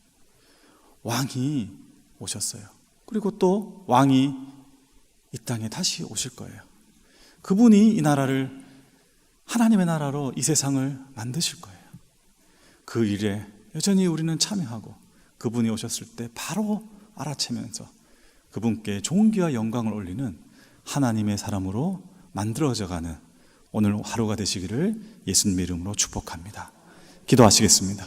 왕이 오셨어요. 그리고 또 왕이 이 땅에 다시 오실 거예요. 그분이 이 나라를 하나님의 나라로 이 세상을 만드실 거예요. 그 일에 여전히 우리는 참여하고 그분이 오셨을 때 바로 알아채면서 그분께 존귀와 영광을 올리는 하나님의 사람으로 만들어져가는 오늘 하루가 되시기를 예수님 이름으로 축복합니다. 기도하시겠습니다.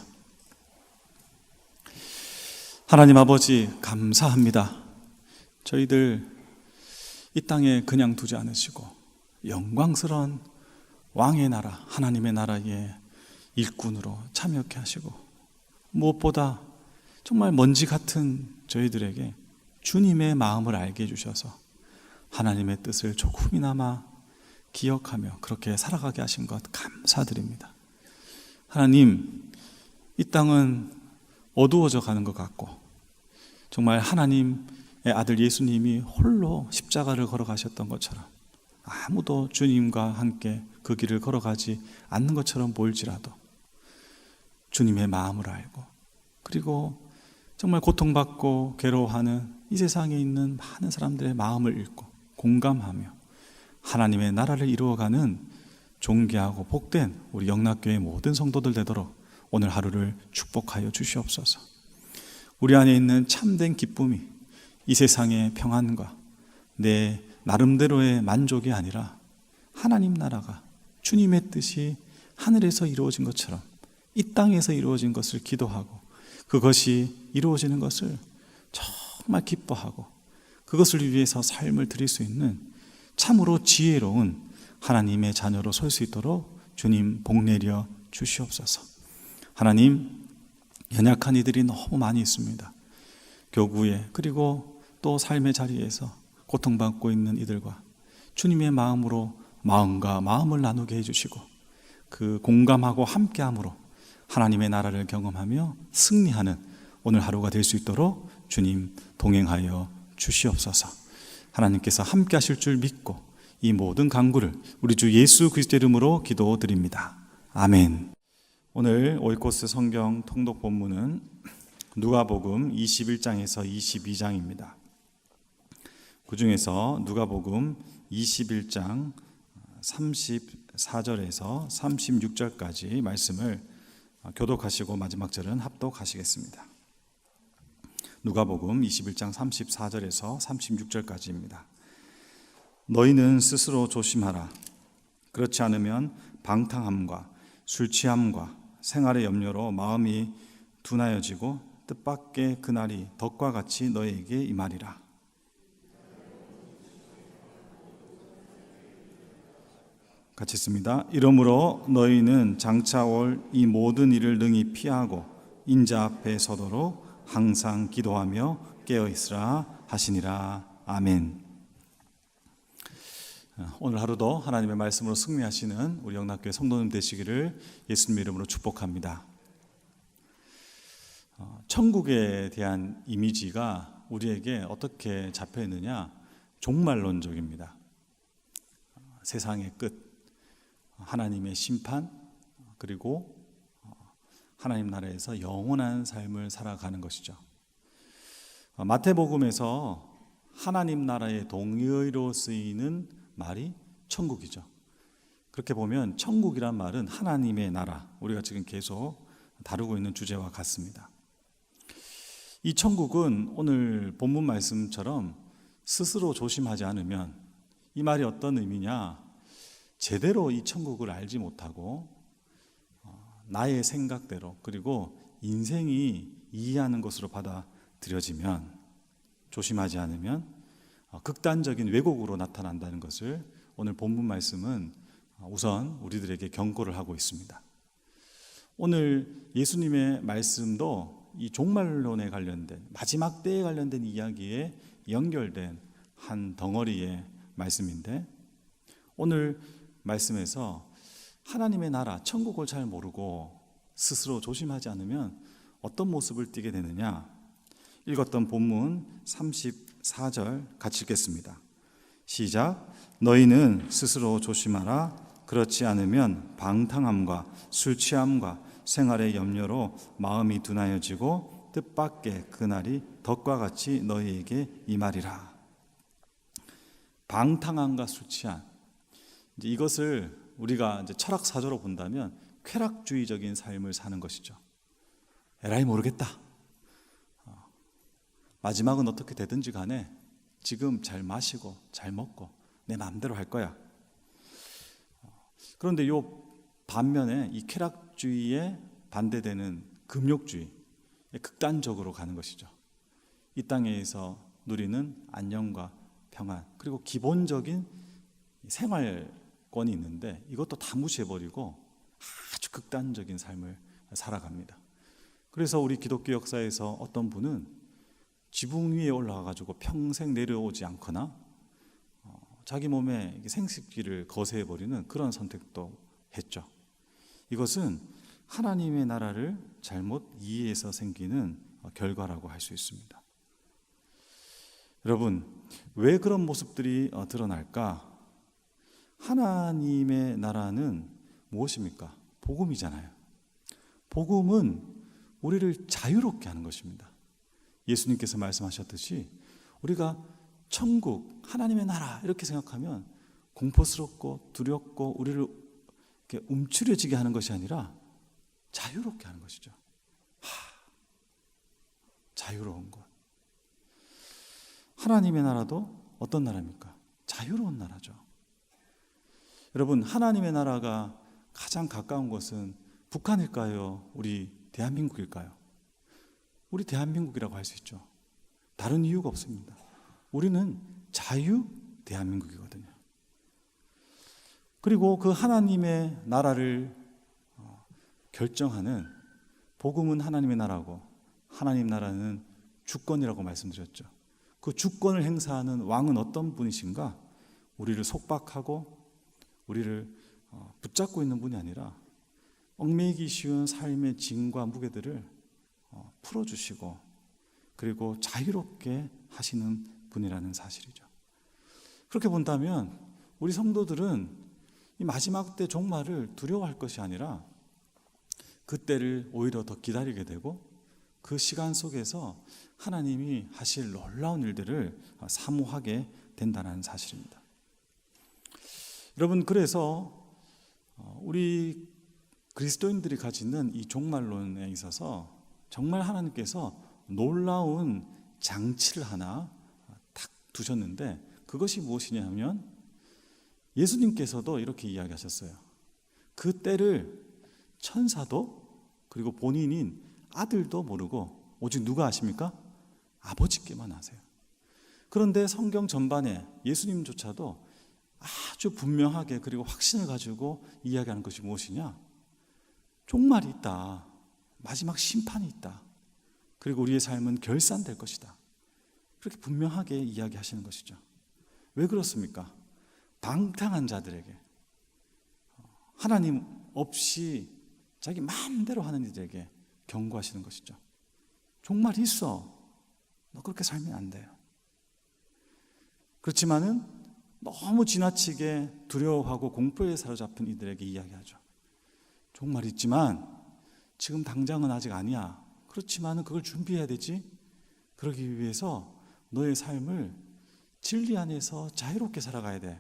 하나님 아버지, 감사합니다. 저희들 이 땅에 그냥 두지 않으시고 영광스러운 왕의 나라, 하나님의 나라의 일꾼으로 참여케 하시고, 무엇보다 정말 먼지 같은 저희들에게 주님의 마음을 알게 해주셔서 하나님의 뜻을 조금이나마 기억하며 그렇게 살아가게 하신 것 감사드립니다. 하나님, 이 땅은 어두워져 가는 것 같고 정말 하나님의 아들 예수님이 홀로 십자가를 걸어가셨던 것처럼 아무도 주님과 함께 그 길을 걸어가지 않는 것처럼 보일지라도 주님의 마음을 알고, 그리고 정말 고통받고 괴로워하는 이 세상에 있는 많은 사람들의 마음을 읽고 공감하며 하나님의 나라를 이루어가는 존귀하고 복된 우리 영락교회 모든 성도들 되도록 오늘 하루를 축복하여 주시옵소서. 우리 안에 있는 참된 기쁨이 이 세상의 평안과 내 나름대로의 만족이 아니라 하나님 나라가 주님의 뜻이 하늘에서 이루어진 것처럼 이 땅에서 이루어진 것을 기도하고 그것이 이루어지는 것을 정말 기뻐하고 그것을 위해서 삶을 드릴 수 있는 참으로 지혜로운 하나님의 자녀로 설 수 있도록 주님 복내려 주시옵소서. 하나님, 연약한 이들이 너무 많이 있습니다. 교구에, 그리고 또 삶의 자리에서 고통받고 있는 이들과 주님의 마음으로 마음과 마음을 나누게 해주시고 그 공감하고 함께함으로 하나님의 나라를 경험하며 승리하는 오늘 하루가 될 수 있도록 주님 동행하여 주시옵소서. 하나님께서 함께 하실 줄 믿고 이 모든 간구를 우리 주 예수 그리스도 이름으로 기도드립니다. 아멘. 오늘 오이코스 성경 통독 본문은 누가복음 21장에서 22장입니다. 그 중에서 누가복음 21장 34절에서 36절까지 말씀을 교독하시고 마지막 절은 합독하시겠습니다. 누가복음 21장 34절에서 36절까지입니다. 너희는 스스로 조심하라. 그렇지 않으면 방탕함과 술 취함과 생활의 염려로 마음이 둔하여지고 뜻밖의 그날이 덕과 같이 너희에게 임하리라. 같이 읽습니다. 이러므로 너희는 장차 올 이 모든 일을 능히 피하고 인자 앞에 서도록 항상 기도하며 깨어있으라 하시니라. 아멘. 오늘 하루도 하나님의 말씀으로 승리하시는 우리 영락교회 성도님 되시기를 예수님 이름으로 축복합니다. 천국에 대한 이미지가 우리에게 어떻게 잡혀 있느냐? 종말론적입니다. 세상의 끝, 하나님의 심판, 그리고 하나님 나라에서 영원한 삶을 살아가는 것이죠. 마태복음에서 하나님 나라의 동의어로 쓰이는 말이 천국이죠. 그렇게 보면 천국이란 말은 하나님의 나라, 우리가 지금 계속 다루고 있는 주제와 같습니다. 이 천국은 오늘 본문 말씀처럼 스스로 조심하지 않으면, 이 말이 어떤 의미냐, 제대로 이 천국을 알지 못하고 나의 생각대로 그리고 인생이 이해하는 것으로 받아들여지면, 조심하지 않으면 극단적인 왜곡으로 나타난다는 것을 오늘 본문 말씀은 우선 우리들에게 경고를 하고 있습니다. 오늘 예수님의 말씀도 이 종말론에 관련된, 마지막 때에 관련된 이야기에 연결된 한 덩어리의 말씀인데, 오늘 말씀에서 하나님의 나라, 천국을 잘 모르고 스스로 조심하지 않으면 어떤 모습을 띠게 되느냐. 읽었던 본문 34절 같이 읽겠습니다. 시작. 너희는 스스로 조심하라. 그렇지 않으면 방탕함과 술 취함과 생활의 염려로 마음이 둔하여지고 뜻밖의 그날이 덕과 같이 너희에게 임하리라. 방탕함과 술 취함, 이제 이것을 우리가 이제 철학 사조로 본다면 쾌락주의적인 삶을 사는 것이죠. 에라이 모르겠다. 마지막은 어떻게 되든지 간에 지금 잘 마시고 잘 먹고 내 마음대로 할 거야. 그런데 요 반면에 이 쾌락주의에 반대되는 금욕주의, 극단적으로 가는 것이죠. 이 땅에서 누리는 안녕과 평안, 그리고 기본적인 생활권이 있는데 이것도 다 무시해버리고 아주 극단적인 삶을 살아갑니다. 그래서 우리 기독교 역사에서 어떤 분은 지붕 위에 올라가가지고 평생 내려오지 않거나 자기 몸에 생식기를 거세해버리는 그런 선택도 했죠. 이것은 하나님의 나라를 잘못 이해해서 생기는 결과라고 할 수 있습니다. 여러분, 왜 그런 모습들이 드러날까? 하나님의 나라는 무엇입니까? 복음이잖아요. 복음은 우리를 자유롭게 하는 것입니다. 예수님께서 말씀하셨듯이 우리가 천국, 하나님의 나라 이렇게 생각하면 공포스럽고 두렵고 우리를 이렇게 움츠려지게 하는 것이 아니라 자유롭게 하는 것이죠. 자유로운 것. 하나님의 나라도 어떤 나라입니까? 자유로운 나라죠. 여러분, 하나님의 나라가 가장 가까운 것은 북한일까요? 우리 대한민국일까요? 우리 대한민국이라고 할 수 있죠. 다른 이유가 없습니다. 우리는 자유 대한민국이거든요. 그리고 그 하나님의 나라를 결정하는, 복음은 하나님의 나라고 하나님 나라는 주권이라고 말씀드렸죠. 그 주권을 행사하는 왕은 어떤 분이신가? 우리를 속박하고 우리를 붙잡고 있는 분이 아니라 얽매이기 쉬운 삶의 짐과 무게들을 풀어주시고 그리고 자유롭게 하시는 분이라는 사실이죠. 그렇게 본다면 우리 성도들은 이 마지막 때 종말을 두려워할 것이 아니라 그때를 오히려 더 기다리게 되고 그 시간 속에서 하나님이 하실 놀라운 일들을 사모하게 된다는 사실입니다. 여러분, 그래서 우리 그리스도인들이 가지는 이 종말론에 있어서 정말 하나님께서 놀라운 장치를 하나 딱 두셨는데, 그것이 무엇이냐 하면 예수님께서도 이렇게 이야기하셨어요. 그 때를 천사도 그리고 본인인 아들도 모르고 오직 누가 아십니까? 아버지께만 아세요. 그런데 성경 전반에 예수님조차도 아주 분명하게 그리고 확신을 가지고 이야기하는 것이 무엇이냐? 종말이 있다. 마지막 심판이 있다. 그리고 우리의 삶은 결산될 것이다. 그렇게 분명하게 이야기하시는 것이죠. 왜 그렇습니까? 방탕한 자들에게, 하나님 없이 자기 마음대로 하는 이들에게 경고하시는 것이죠. 종말이 있어. 너 그렇게 살면 안 돼요. 그렇지만은 너무 지나치게 두려워하고 공포에 사로잡힌 이들에게 이야기하죠. 종말이 있지만 지금 당장은 아직 아니야. 그렇지만은 그걸 준비해야 되지. 그러기 위해서 너의 삶을 진리 안에서 자유롭게 살아가야 돼.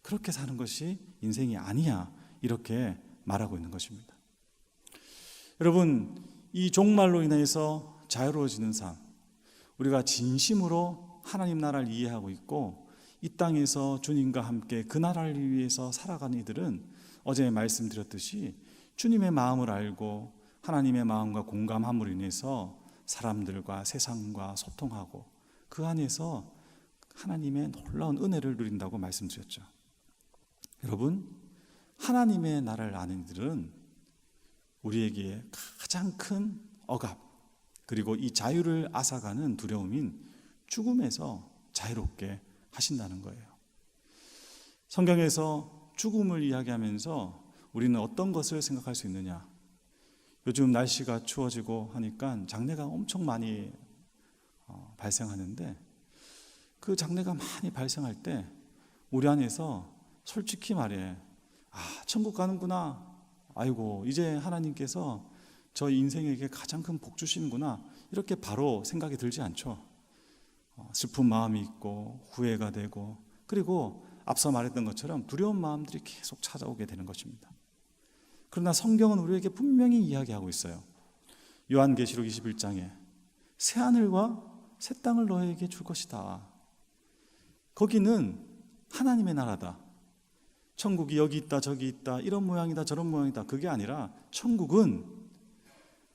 그렇게 사는 것이 인생이 아니야. 이렇게 말하고 있는 것입니다. 여러분, 이 종말로 인해서 자유로워지는 삶, 우리가 진심으로 하나님 나라를 이해하고 있고 이 땅에서 주님과 함께 그 나라를 위해서 살아가는 이들은 어제 말씀드렸듯이 주님의 마음을 알고 하나님의 마음과 공감함으로 인해서 사람들과 세상과 소통하고 그 안에서 하나님의 놀라운 은혜를 누린다고 말씀드렸죠. 여러분, 하나님의 나라를 아는 이들은 우리에게 가장 큰 억압, 그리고 이 자유를 앗아가는 두려움인 죽음에서 자유롭게 하신다는 거예요. 성경에서 죽음을 이야기하면서 우리는 어떤 것을 생각할 수 있느냐? 요즘 날씨가 추워지고 하니까 장내가 엄청 많이 발생하는데 그 장내가 많이 발생할 때 우리 안에서 솔직히 말해, 천국 가는구나. 아이고, 이제 하나님께서 저 인생에게 가장 큰 복 주시는구나. 이렇게 바로 생각이 들지 않죠. 슬픈 마음이 있고 후회가 되고, 그리고 앞서 말했던 것처럼 두려운 마음들이 계속 찾아오게 되는 것입니다. 그러나 성경은 우리에게 분명히 이야기하고 있어요. 요한계시록 21장에 새하늘과 새 땅을 너에게 줄 것이다. 거기는 하나님의 나라다. 천국이 여기 있다 저기 있다 이런 모양이다 저런 모양이다 그게 아니라 천국은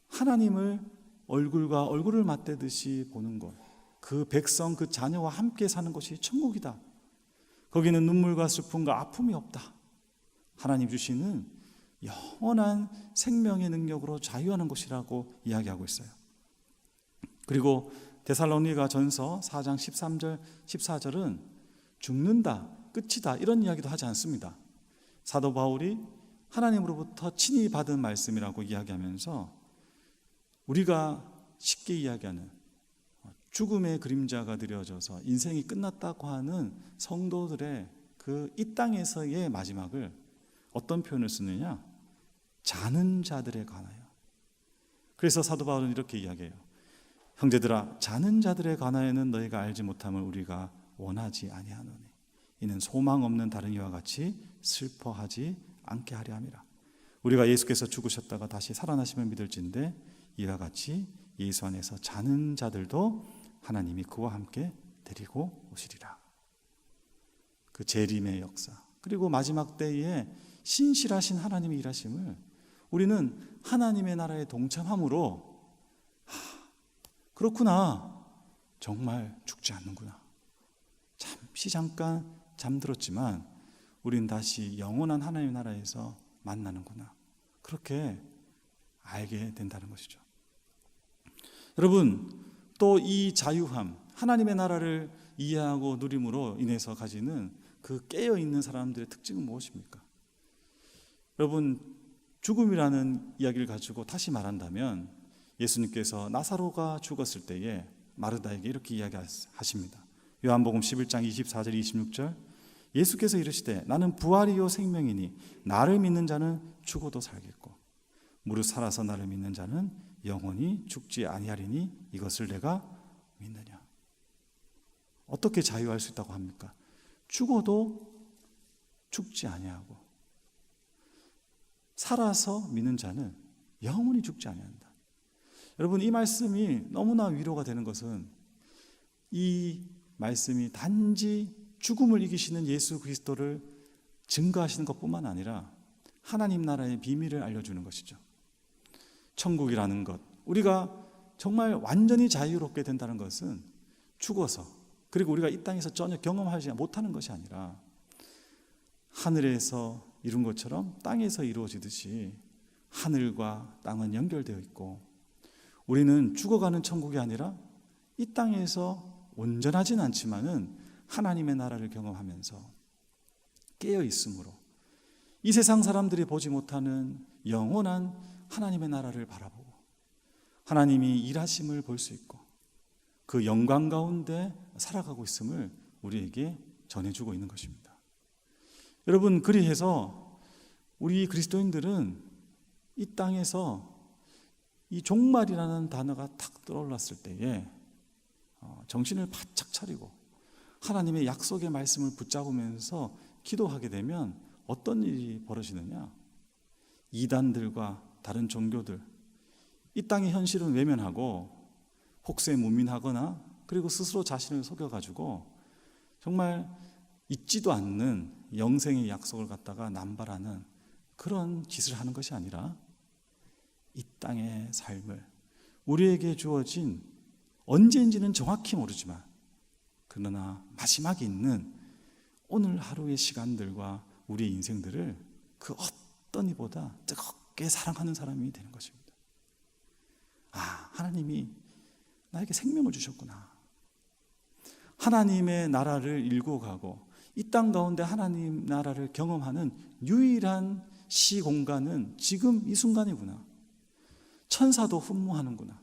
하나님을 얼굴과 얼굴을 맞대듯이 보는 것, 그 백성 그 자녀와 함께 사는 것이 천국이다. 거기는 눈물과 슬픔과 아픔이 없다. 하나님 주시는 영원한 생명의 능력으로 자유하는 곳이라고 이야기하고 있어요. 그리고 데살로니가 전서 4장 13절 14절은 죽는다, 끝이다 이런 이야기도 하지 않습니다. 사도 바울이 하나님으로부터 친히 받은 말씀이라고 이야기하면서 우리가 쉽게 이야기하는 죽음의 그림자가 드려져서 인생이 끝났다고 하는 성도들의 그 이 땅에서의 마지막을 어떤 표현을 쓰느냐? 자는 자들에 관하여. 그래서 사도 바울은 이렇게 이야기해요. 형제들아, 자는 자들에 관하여는 너희가 알지 못함을 우리가 원하지 아니하노니 이는 소망 없는 다른 이와 같이 슬퍼하지 않게 하려 함이라. 우리가 예수께서 죽으셨다가 다시 살아나심을 믿을진데 이와 같이 예수 안에서 자는 자들도 하나님이 그와 함께 데리고 오시리라. 그 재림의 역사, 그리고 마지막 때에 신실하신 하나님의 일하심을 우리는 하나님의 나라에 동참함으로 그렇구나, 정말 죽지 않는구나, 잠시 잠깐 잠들었지만 우린 다시 영원한 하나님의 나라에서 만나는구나, 그렇게 알게 된다는 것이죠. 여러분, 또 이 자유함, 하나님의 나라를 이해하고 누림으로 인해서 가지는 그 깨어있는 사람들의 특징은 무엇입니까? 여러분, 죽음이라는 이야기를 가지고 다시 말한다면 예수님께서 나사로가 죽었을 때에 마르다에게 이렇게 이야기하십니다. 요한복음 11장 24절 26절 예수께서 이르시되 나는 부활이요 생명이니 나를 믿는 자는 죽어도 살겠고 무릇 살아서 나를 믿는 자는 영원히 죽지 아니하리니 이것을 내가 믿느냐. 어떻게 자유할 수 있다고 합니까? 죽어도 죽지 아니하고 살아서 믿는 자는 영원히 죽지 아니한다. 여러분, 이 말씀이 너무나 위로가 되는 것은 이 말씀이 단지 죽음을 이기시는 예수 그리스도를 증거하시는 것뿐만 아니라 하나님 나라의 비밀을 알려주는 것이죠. 천국이라는 것, 우리가 정말 완전히 자유롭게 된다는 것은 죽어서, 그리고 우리가 이 땅에서 전혀 경험하지 못하는 것이 아니라 하늘에서 이룬 것처럼 땅에서 이루어지듯이 하늘과 땅은 연결되어 있고 우리는 죽어가는 천국이 아니라 이 땅에서 온전하진 않지만은 하나님의 나라를 경험하면서 깨어 있으므로 이 세상 사람들이 보지 못하는 영원한 하나님의 나라를 바라보고 하나님이 일하심을 볼 수 있고 그 영광 가운데 살아가고 있음을 우리에게 전해주고 있는 것입니다. 여러분, 그리해서 우리 그리스도인들은 이 땅에서 이 종말이라는 단어가 탁 떠올랐을 때에 정신을 바짝 차리고 하나님의 약속의 말씀을 붙잡으면서 기도하게 되면 어떤 일이 벌어지느냐? 이단들과 다른 종교들, 이 땅의 현실은 외면하고 혹세무민하거나 그리고 스스로 자신을 속여가지고 정말 잊지도 않는 영생의 약속을 갖다가 남발하는 그런 짓을 하는 것이 아니라 이 땅의 삶을 우리에게 주어진 언제인지는 정확히 모르지만 그러나 마지막에 있는 오늘 하루의 시간들과 우리의 인생들을 그 어떤 이보다 뜨겁게 사랑하는 사람이 되는 것입니다. 하나님이 나에게 생명을 주셨구나. 하나님의 나라를 일구어 가고 이 땅 가운데 하나님 나라를 경험하는 유일한 시공간은 지금 이 순간이구나. 천사도 흠모하는구나.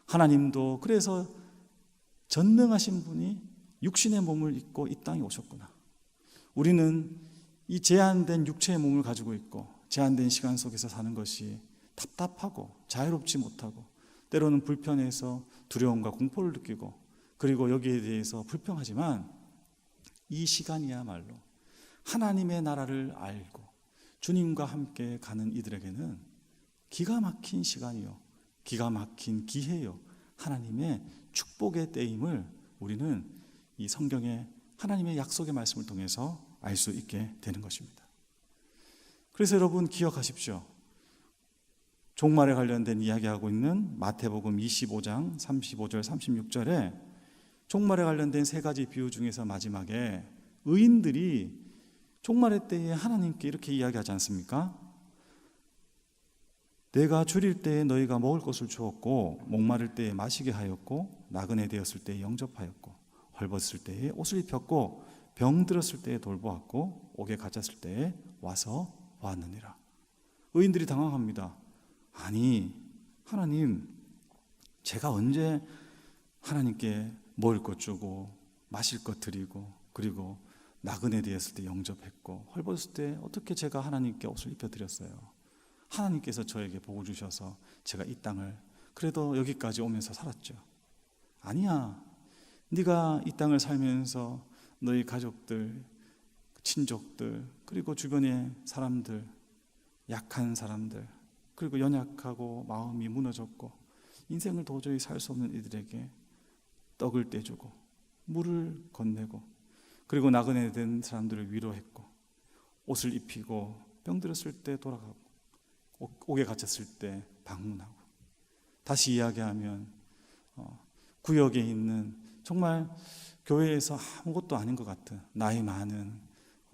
하나님도 그래서 전능하신 분이 육신의 몸을 입고 이 땅에 오셨구나. 우리는 이 제한된 육체의 몸을 가지고 있고 제한된 시간 속에서 사는 것이 답답하고 자유롭지 못하고 때로는 불편해서 두려움과 공포를 느끼고 그리고 여기에 대해서 불평하지만 이 시간이야말로 하나님의 나라를 알고 주님과 함께 가는 이들에게는 기가 막힌 시간이요, 기가 막힌 기회요, 하나님의 축복의 때임을 우리는 이 성경의 하나님의 약속의 말씀을 통해서 알 수 있게 되는 것입니다. 그래서 여러분 기억하십시오. 종말에 관련된 이야기하고 있는 마태복음 25장 35절 36절에 종말에 관련된 세 가지 비유 중에서 마지막에 의인들이 종말의 때에 하나님께 이렇게 이야기하지 않습니까? 내가 줄일 때에 너희가 먹을 것을 주었고 목마를 때에 마시게 하였고 나그네 되었을 때에 영접하였고 헐벗을 때에 옷을 입혔고 병들었을 때에 돌보았고 옥에 갇혔을 때에 와서 보았느니라. 의인들이 당황합니다. 아니 하나님, 제가 언제 하나님께 먹을 것 주고 마실 것 드리고 그리고 나그네 되었을 때 영접했고 헐벗을 때 어떻게 제가 하나님께 옷을 입혀드렸어요? 하나님께서 저에게 복을 주셔서 제가 이 땅을 그래도 여기까지 오면서 살았죠. 아니야, 네가 이 땅을 살면서 너희 가족들, 친족들 그리고 주변의 사람들, 약한 사람들 그리고 연약하고 마음이 무너졌고 인생을 도저히 살 수 없는 이들에게 떡을 떼주고 물을 건네고 그리고 나그네 된 사람들을 위로했고 옷을 입히고 병들었을 때 돌아가고 옥에 갇혔을 때 방문하고 다시 이야기하면 구역에 있는 정말 교회에서 아무것도 아닌 것 같은 나이 많은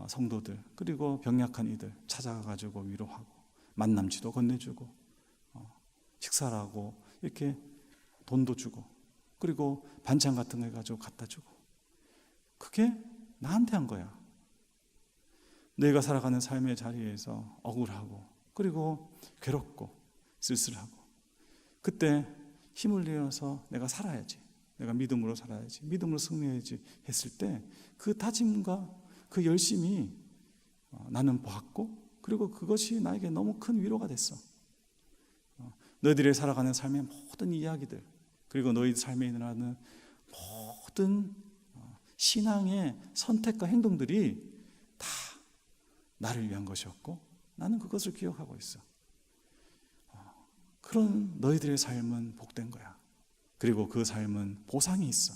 성도들 그리고 병약한 이들 찾아가가지고 위로하고 만남지도 건네주고 식사를 하고 이렇게 돈도 주고 그리고 반찬 같은 거 해가지고 갖다 주고 그게 나한테 한 거야. 내가 살아가는 삶의 자리에서 억울하고 그리고 괴롭고 쓸쓸하고 그때 힘을 내어서 내가 살아야지, 내가 믿음으로 살아야지, 믿음으로 승리해야지 했을 때 그 다짐과 그 열심이 나는 보았고 그리고 그것이 나에게 너무 큰 위로가 됐어. 너희들이 살아가는 삶의 모든 이야기들 그리고 너희 삶에 일어나는 모든 신앙의 선택과 행동들이 다 나를 위한 것이었고 나는 그것을 기억하고 있어. 그런 너희들의 삶은 복된 거야. 그리고 그 삶은 보상이 있어.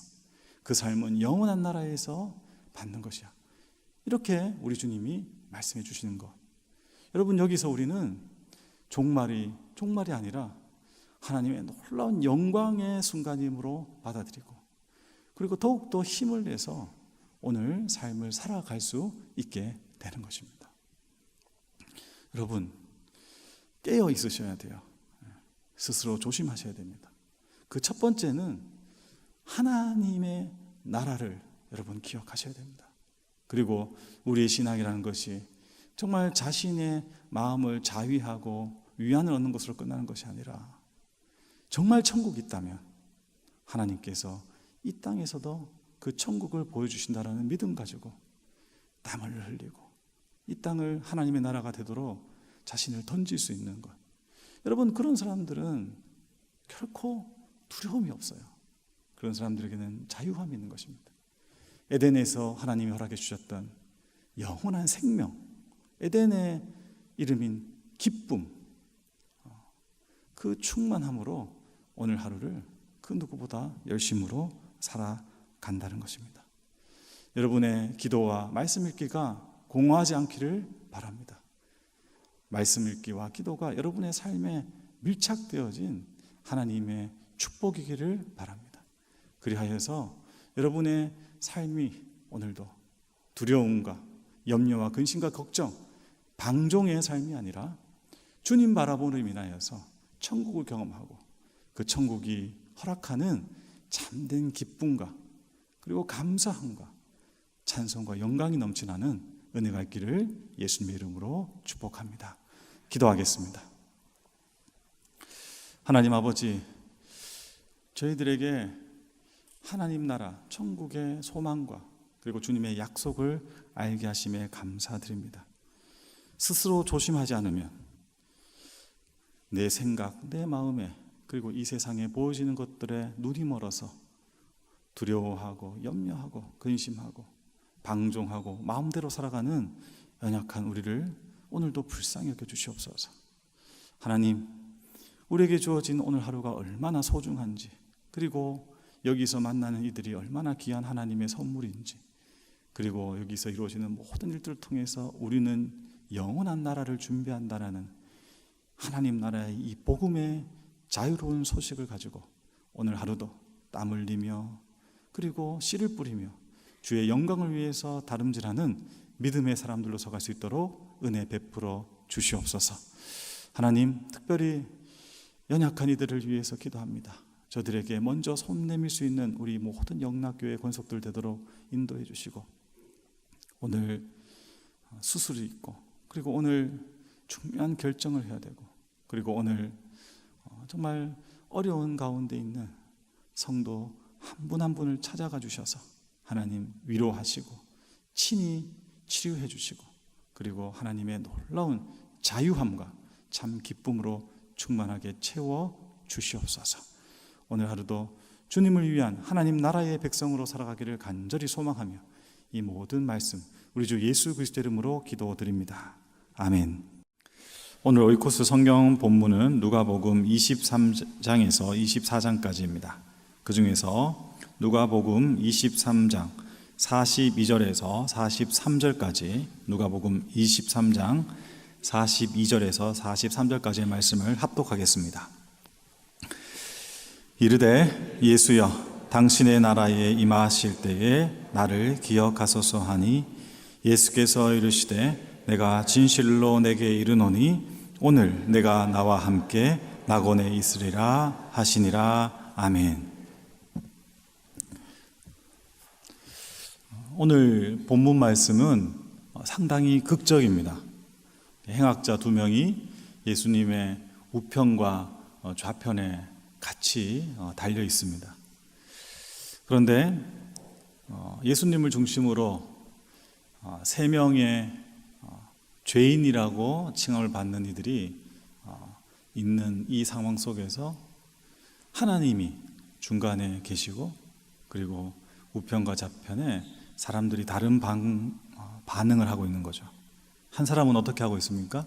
그 삶은 영원한 나라에서 받는 것이야. 이렇게 우리 주님이 말씀해 주시는 것. 여러분, 여기서 우리는 종말이 아니라 하나님의 놀라운 영광의 순간임으로 받아들이고 그리고 더욱더 힘을 내서 오늘 삶을 살아갈 수 있게 되는 것입니다. 여러분, 깨어 있으셔야 돼요. 스스로 조심하셔야 됩니다. 그 첫 번째는 하나님의 나라를 여러분 기억하셔야 됩니다. 그리고 우리의 신앙이라는 것이 정말 자신의 마음을 자위하고 위안을 얻는 것으로 끝나는 것이 아니라 정말 천국이 있다면 하나님께서 이 땅에서도 그 천국을 보여주신다라는 믿음 가지고 땀을 흘리고 이 땅을 하나님의 나라가 되도록 자신을 던질 수 있는 것. 여러분, 그런 사람들은 결코 두려움이 없어요. 그런 사람들에게는 자유함이 있는 것입니다. 에덴에서 하나님이 허락해 주셨던 영원한 생명, 에덴의 이름인 기쁨, 그 충만함으로 오늘 하루를 그 누구보다 열심으로 살아간다는 것입니다. 여러분의 기도와 말씀 읽기가 공허하지 않기를 바랍니다. 말씀 읽기와 기도가 여러분의 삶에 밀착되어진 하나님의 축복이기를 바랍니다. 그리하여서 여러분의 삶이 오늘도 두려움과 염려와 근심과 걱정, 방종의 삶이 아니라 주님 바라보는 인하여서 천국을 경험하고 그 천국이 허락하는 참된 기쁨과 그리고 감사함과 찬송과 영광이 넘치나는 은혜가 있기를 예수님의 이름으로 축복합니다. 기도하겠습니다. 하나님 아버지, 저희들에게 하나님 나라 천국의 소망과 그리고 주님의 약속을 알게 하심에 감사드립니다. 스스로 조심하지 않으면 내 생각, 내 마음에 그리고 이 세상에 보여지는 것들에 눈이 멀어서 두려워하고 염려하고 근심하고 방종하고 마음대로 살아가는 연약한 우리를 오늘도 불쌍히 여겨주시옵소서. 하나님, 우리에게 주어진 오늘 하루가 얼마나 소중한지, 그리고 여기서 만나는 이들이 얼마나 귀한 하나님의 선물인지, 그리고 여기서 이루어지는 모든 일들을 통해서 우리는 영원한 나라를 준비한다라는 하나님 나라의 이 복음의 자유로운 소식을 가지고 오늘 하루도 땀 흘리며 그리고 씨를 뿌리며 주의 영광을 위해서 다름질하는 믿음의 사람들로 서갈 수 있도록 은혜 베풀어 주시옵소서. 하나님, 특별히 연약한 이들을 위해서 기도합니다. 저들에게 먼저 손 내밀 수 있는 우리 모든 영락교회 권속들 되도록 인도해 주시고, 오늘 수술이 있고 그리고 오늘 중요한 결정을 해야 되고 그리고 오늘 정말 어려운 가운데 있는 성도 한 분 한 분을 찾아가 주셔서 하나님 위로하시고 친히 치료해 주시고 그리고 하나님의 놀라운 자유함과 참 기쁨으로 충만하게 채워 주시옵소서. 오늘 하루도 주님을 위한 하나님 나라의 백성으로 살아가기를 간절히 소망하며 이 모든 말씀 우리 주 예수 그리스도 이름으로 기도드립니다. 아멘. 오늘 오이코스 성경 본문은 누가복음 23장에서 24장까지입니다. 그 중에서 누가복음 23장 42절에서 43절까지, 누가복음 23장 42절에서 43절까지의 말씀을 합독하겠습니다. 이르되 예수여, 당신의 나라에 임하실 때에 나를 기억하소서 하니, 예수께서 이르시되 내가 진실로 내게 이르노니 오늘 내가 나와 함께 낙원에 있으리라 하시니라. 아멘. 오늘 본문 말씀은 상당히 극적입니다. 행악자 두 명이 예수님의 우편과 좌편에 같이 달려 있습니다. 그런데 예수님을 중심으로 세 명의 죄인이라고 칭함을 받는 이들이 있는 이 상황 속에서 하나님이 중간에 계시고, 그리고 우편과 좌편에 사람들이 다른 반응을 하고 있는 거죠. 한 사람은 어떻게 하고 있습니까?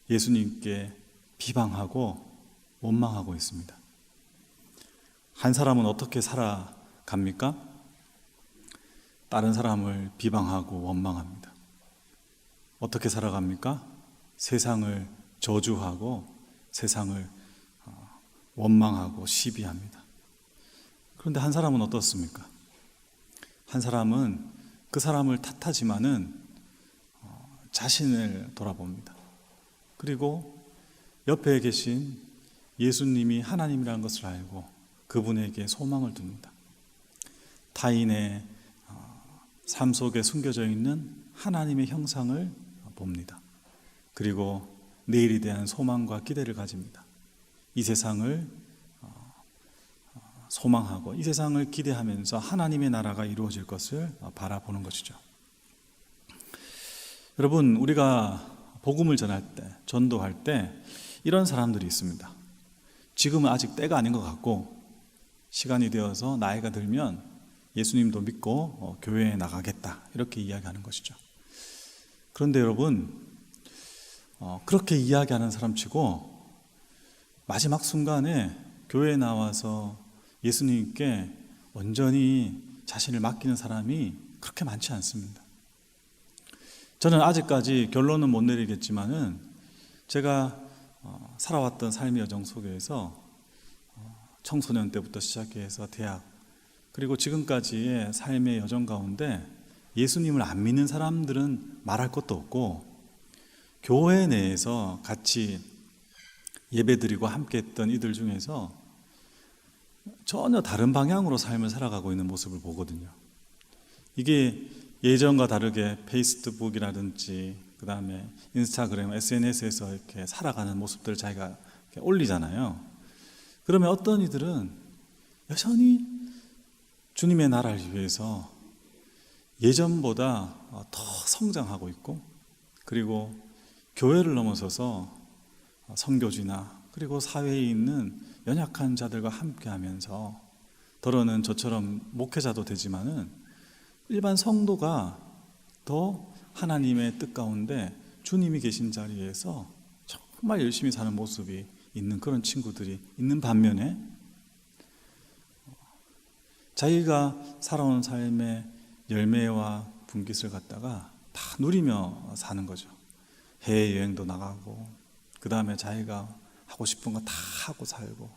예수님께 비방하고 원망하고 있습니다. 한 사람은 어떻게 살아갑니까? 다른 사람을 비방하고 원망합니다. 어떻게 살아갑니까? 세상을 저주하고 세상을 원망하고 시비합니다. 그런데 한 사람은 어떻습니까? 한 사람은 그 사람을 탓하지만은 자신을 돌아봅니다. 그리고 옆에 계신 예수님이 하나님이라는 것을 알고 그분에게 소망을 둡니다. 타인의 삶 속에 숨겨져 있는 하나님의 형상을 봅니다. 그리고 내일에 대한 소망과 기대를 가집니다. 이 세상을 소망하고 이 세상을 기대하면서 하나님의 나라가 이루어질 것을 바라보는 것이죠. 여러분, 우리가 복음을 전할 때, 전도할 때 이런 사람들이 있습니다. 지금은 아직 때가 아닌 것 같고 시간이 되어서 나이가 들면 예수님도 믿고 교회에 나가겠다, 이렇게 이야기하는 것이죠. 그런데 여러분, 그렇게 이야기하는 사람치고 마지막 순간에 교회에 나와서 예수님께 온전히 자신을 맡기는 사람이 그렇게 많지 않습니다. 저는 아직까지 결론은 못 내리겠지만은 제가 살아왔던 삶의 여정 속에서 청소년 때부터 시작해서 대학, 그리고 지금까지의 삶의 여정 가운데 예수님을 안 믿는 사람들은 말할 것도 없고, 교회 내에서 같이 예배드리고 함께 했던 이들 중에서 전혀 다른 방향으로 삶을 살아가고 있는 모습을 보거든요. 이게 예전과 다르게 페이스북이라든지 그 다음에 인스타그램, SNS에서 이렇게 살아가는 모습들을 자기가 이렇게 올리잖아요. 그러면 어떤 이들은 여전히 주님의 나라를 위해서 예전보다 더 성장하고 있고, 그리고 교회를 넘어서서 선교지나 그리고 사회에 있는 연약한 자들과 함께하면서, 더러는 저처럼 목회자도 되지만은 일반 성도가 더 하나님의 뜻 가운데 주님이 계신 자리에서 정말 열심히 사는 모습이 있는 그런 친구들이 있는 반면에, 자기가 살아온 삶의 열매와 분깃을 갖다가 다 누리며 사는 거죠. 해외여행도 나가고, 그 다음에 자기가 하고 싶은 거 다 하고 살고,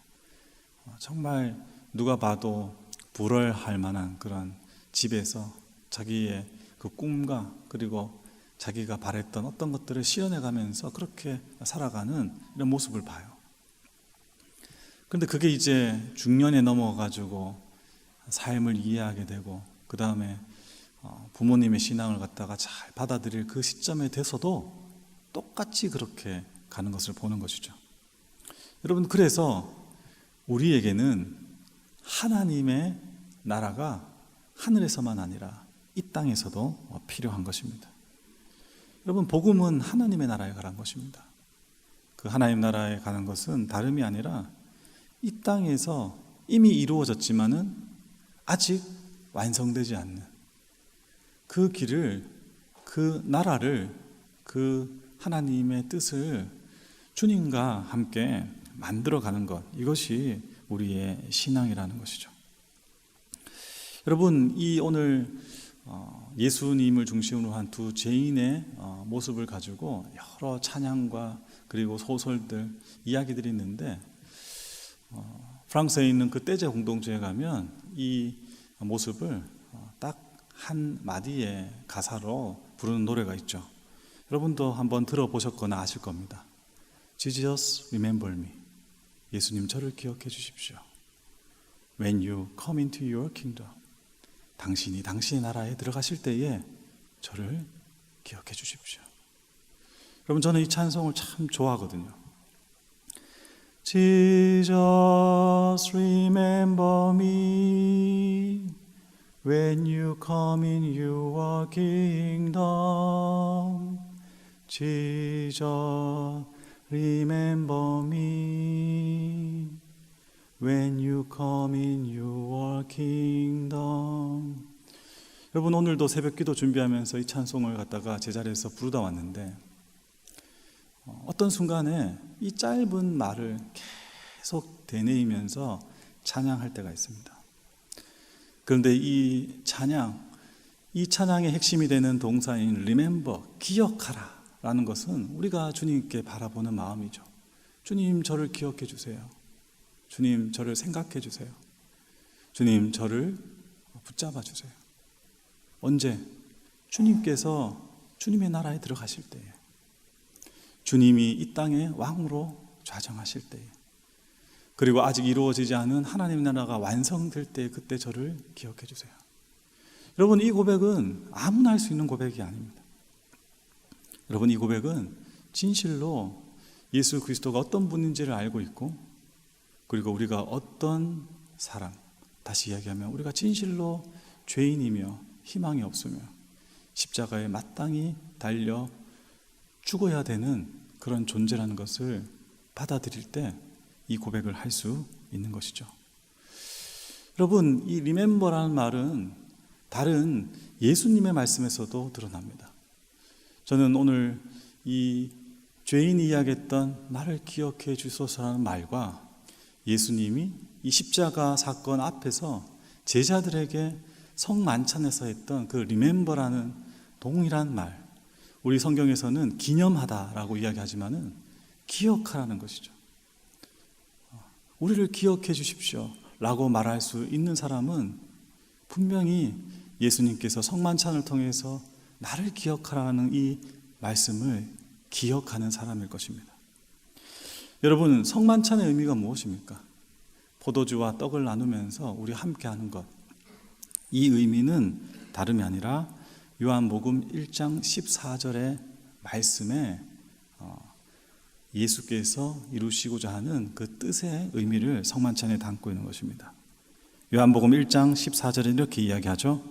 정말 누가 봐도 부러워할 만한 그런 집에서 자기의 그 꿈과 그리고 자기가 바랬던 어떤 것들을 실현해가면서 그렇게 살아가는 이런 모습을 봐요. 그런데 그게 이제 중년에 넘어가지고 삶을 이해하게 되고, 그 다음에 부모님의 신앙을 갖다가 잘 받아들일 그 시점에 돼서도 똑같이 그렇게 가는 것을 보는 것이죠. 여러분, 그래서 우리에게는 하나님의 나라가 하늘에서만 아니라 이 땅에서도 필요한 것입니다. 여러분, 복음은 하나님의 나라에 가는 것입니다. 그 하나님 나라에 가는 것은 다름이 아니라 이 땅에서 이미 이루어졌지만은 아직 완성되지 않는 그 길을, 그 나라를, 그 하나님의 뜻을 주님과 함께 만들어가는 것, 이것이 우리의 신앙이라는 것이죠. 여러분, 이 오늘 예수님을 중심으로 한 두 죄인의 모습을 가지고 여러 찬양과 그리고 소설들, 이야기들이 있는데, 프랑스에 있는 그 떼제 공동체에 가면 이 모습을 딱 한 마디의 가사로 부르는 노래가 있죠. 여러분도 한번 들어보셨거나 아실 겁니다. Jesus, remember me. 예수님, 저를 기억해 주십시오. When you come into your kingdom. 당신이 당신의 나라에 들어가실 때에 저를 기억해 주십시오. 여러분, 저는 이 찬송을 참 좋아하거든요. Jesus, remember me when you come in your kingdom. Jesus, remember me when you come in your kingdom. 여러분, 오늘도 새벽기도 준비하면서 이 찬송을 갖다가 제자리에서 부르다 왔는데, 어떤 순간에 이 짧은 말을 계속 되뇌이면서 찬양할 때가 있습니다. 그런데 이 찬양의 핵심이 되는 동사인 remember, 기억하라 라는 것은 우리가 주님께 바라보는 마음이죠. 주님, 저를 기억해 주세요. 주님, 저를 생각해 주세요. 주님, 저를 붙잡아 주세요. 언제? 주님께서 주님의 나라에 들어가실 때에, 주님이 이 땅의 왕으로 좌정하실 때에, 그리고 아직 이루어지지 않은 하나님의 나라가 완성될 때, 그때 저를 기억해 주세요. 여러분, 이 고백은 아무나 할 수 있는 고백이 아닙니다. 여러분, 이 고백은 진실로 예수 그리스도가 어떤 분인지를 알고 있고, 그리고 우리가 어떤 사람, 다시 이야기하면 우리가 진실로 죄인이며 희망이 없으며 십자가에 마땅히 달려 죽어야 되는 그런 존재라는 것을 받아들일 때 이 고백을 할 수 있는 것이죠. 여러분, 이 리멤버라는 말은 다른 예수님의 말씀에서도 드러납니다. 저는 오늘 이 죄인이 이야기했던 나를 기억해 주소서라는 말과 예수님이 이 십자가 사건 앞에서 제자들에게 성만찬에서 했던 그 리멤버라는 동일한 말, 우리 성경에서는 기념하다라고 이야기하지만은 기억하라는 것이죠. 우리를 기억해 주십시오 라고 말할 수 있는 사람은 분명히 예수님께서 성만찬을 통해서 나를 기억하라는 이 말씀을 기억하는 사람일 것입니다. 여러분, 성만찬의 의미가 무엇입니까? 포도주와 떡을 나누면서 우리 함께 하는 것. 이 의미는 다름이 아니라 요한복음 1장 14절의 말씀에 예수께서 이루시고자 하는 그 뜻의 의미를 성만찬에 담고 있는 것입니다. 요한복음 1장 14절에 이렇게 이야기하죠.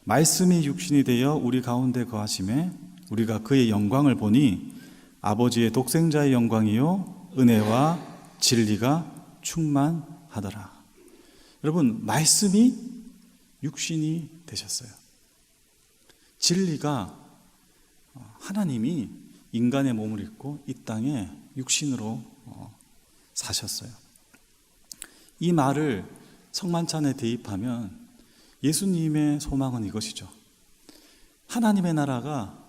말씀이 육신이 되어 우리 가운데 거하심에 우리가 그의 영광을 보니 아버지의 독생자의 영광이요 은혜와 진리가 충만하더라. 여러분, 말씀이 육신이 되셨어요. 진리가 하나님이 인간의 몸을 입고 이 땅에 육신으로 사셨어요. 이 말을 성만찬에 대입하면 예수님의 소망은 이것이죠. 하나님의 나라가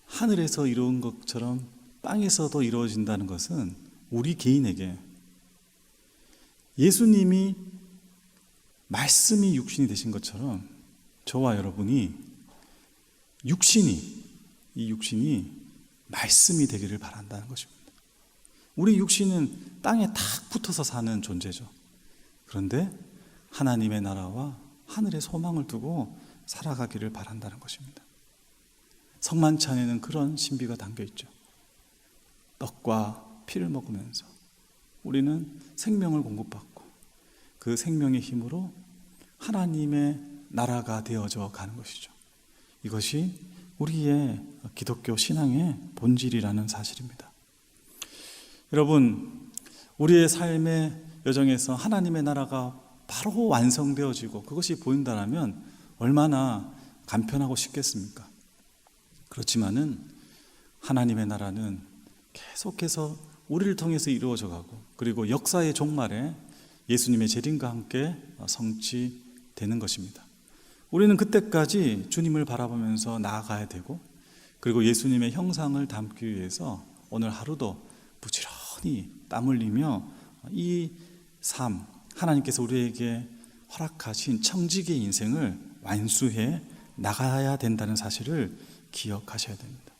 하늘에서 이루어진 것처럼 땅에서도 이루어진다는 것은 우리 개인에게 예수님이 말씀이 육신이 되신 것처럼 저와 여러분이 이 육신이 말씀이 되기를 바란다는 것입니다. 우리 육신은 땅에 탁 붙어서 사는 존재죠. 그런데 하나님의 나라와 하늘의 소망을 두고 살아가기를 바란다는 것입니다. 성만찬에는 그런 신비가 담겨 있죠. 떡과 피를 먹으면서 우리는 생명을 공급받고 그 생명의 힘으로 하나님의 나라가 되어져 가는 것이죠. 이것이 우리의 기독교 신앙의 본질이라는 사실입니다. 여러분, 우리의 삶의 여정에서 하나님의 나라가 바로 완성되어지고 그것이 보인다면 얼마나 간편하고 쉽겠습니까? 그렇지만은 하나님의 나라는 계속해서 우리를 통해서 이루어져 가고 그리고 역사의 종말에 예수님의 재림과 함께 성취되는 것입니다. 우리는 그때까지 주님을 바라보면서 나아가야 되고 그리고 예수님의 형상을 담기 위해서 오늘 하루도 부지런히 땀 흘리며 이 삶, 하나님께서 우리에게 허락하신 청지기의 인생을 완수해 나가야 된다는 사실을 기억하셔야 됩니다.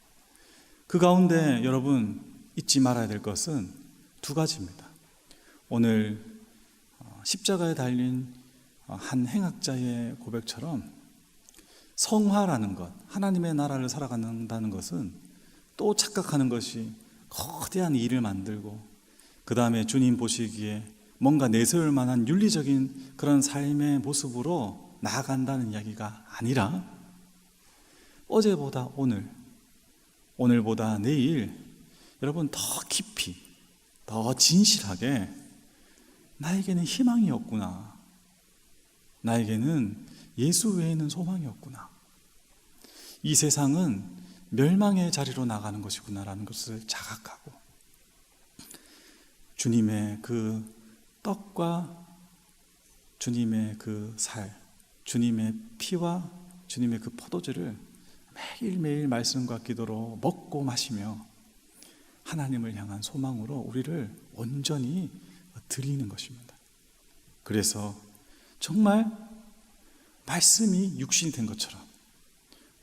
그 가운데 여러분 잊지 말아야 될 것은 두 가지입니다. 오늘 십자가에 달린 한 행악자의 고백처럼 성화라는 것, 하나님의 나라를 살아간다는 것은 또 착각하는 것이 거대한 일을 만들고 그 다음에 주님 보시기에 뭔가 내세울 만한 윤리적인 그런 삶의 모습으로 나아간다는 이야기가 아니라 어제보다 오늘, 오늘보다 내일 여러분 더 깊이, 더 진실하게 나에게는 희망이 없구나. 나에게는 예수 외에는 소망이 없구나. 이 세상은 멸망의 자리로 나가는 것이구나라는 것을 자각하고 주님의 그 떡과 주님의 그 살, 주님의 피와 주님의 그 포도주를 매일매일 말씀과 기도로 먹고 마시며 하나님을 향한 소망으로 우리를 온전히 드리는 것입니다. 그래서 정말 말씀이 육신이 된 것처럼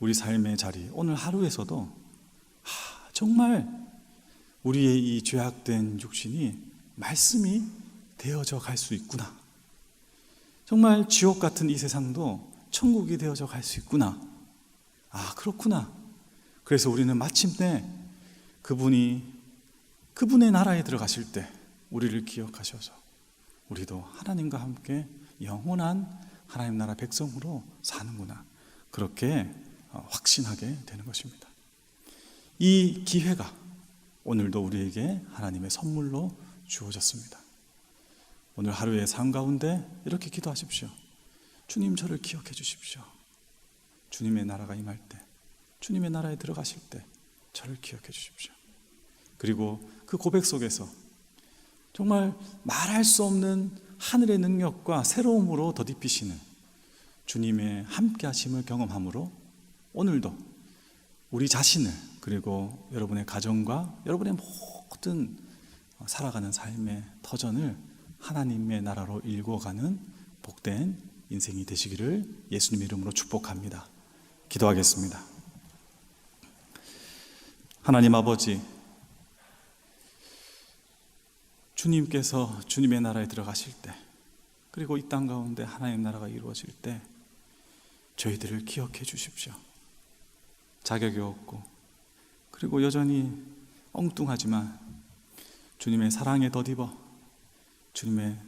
우리 삶의 자리, 오늘 하루에서도 정말 우리의 이 죄악된 육신이 말씀이 되어져 갈 수 있구나. 정말 지옥 같은 이 세상도 천국이 되어져 갈 수 있구나. 그렇구나. 그래서 우리는 마침내 그분의 나라에 들어가실 때 우리를 기억하셔서 우리도 하나님과 함께 영원한 하나님 나라 백성으로 사는구나. 그렇게 확신하게 되는 것입니다. 이 기회가 오늘도 우리에게 하나님의 선물로 주어졌습니다. 오늘 하루의 삶 가운데 이렇게 기도하십시오. 주님, 저를 기억해 주십시오. 주님의 나라가 임할 때, 주님의 나라에 들어가실 때 저를 기억해 주십시오. 그리고 그 고백 속에서 정말 말할 수 없는 하늘의 능력과 새로움으로 덧입히시는 주님의 함께 하심을 경험함으로 오늘도 우리 자신을, 그리고 여러분의 가정과 여러분의 모든 살아가는 삶의 터전을 하나님의 나라로 일궈가는 복된 인생이 되시기를 예수님 이름으로 축복합니다. 기도하겠습니다. 하나님 아버지, 주님께서 주님의 나라에 들어가실 때, 그리고 이 땅 가운데 하나님의 나라가 이루어질 때 저희들을 기억해 주십시오. 자격이 없고 그리고 여전히 엉뚱하지만 주님의 사랑에 덧입어 주님의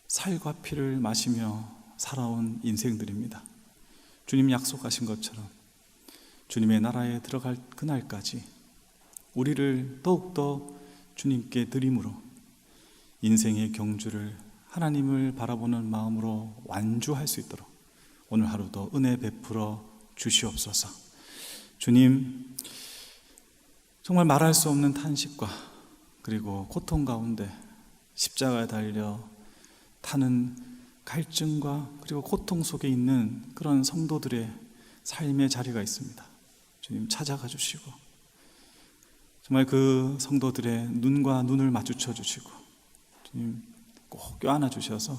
살과 피를 마시며 살아온 인생들입니다. 주님 약속하신 것처럼 주님의 나라에 들어갈 그날까지 우리를 더욱더 주님께 드림으로 인생의 경주를 하나님을 바라보는 마음으로 완주할 수 있도록 오늘 하루도 은혜 베풀어 주시옵소서. 주님, 정말 말할 수 없는 탄식과 그리고 고통 가운데 십자가에 달려 타는 갈증과 그리고 고통 속에 있는 그런 성도들의 삶의 자리가 있습니다. 주님, 찾아가 주시고 정말 그 성도들의 눈과 눈을 마주쳐 주시고 주님 꼭 껴안아 주셔서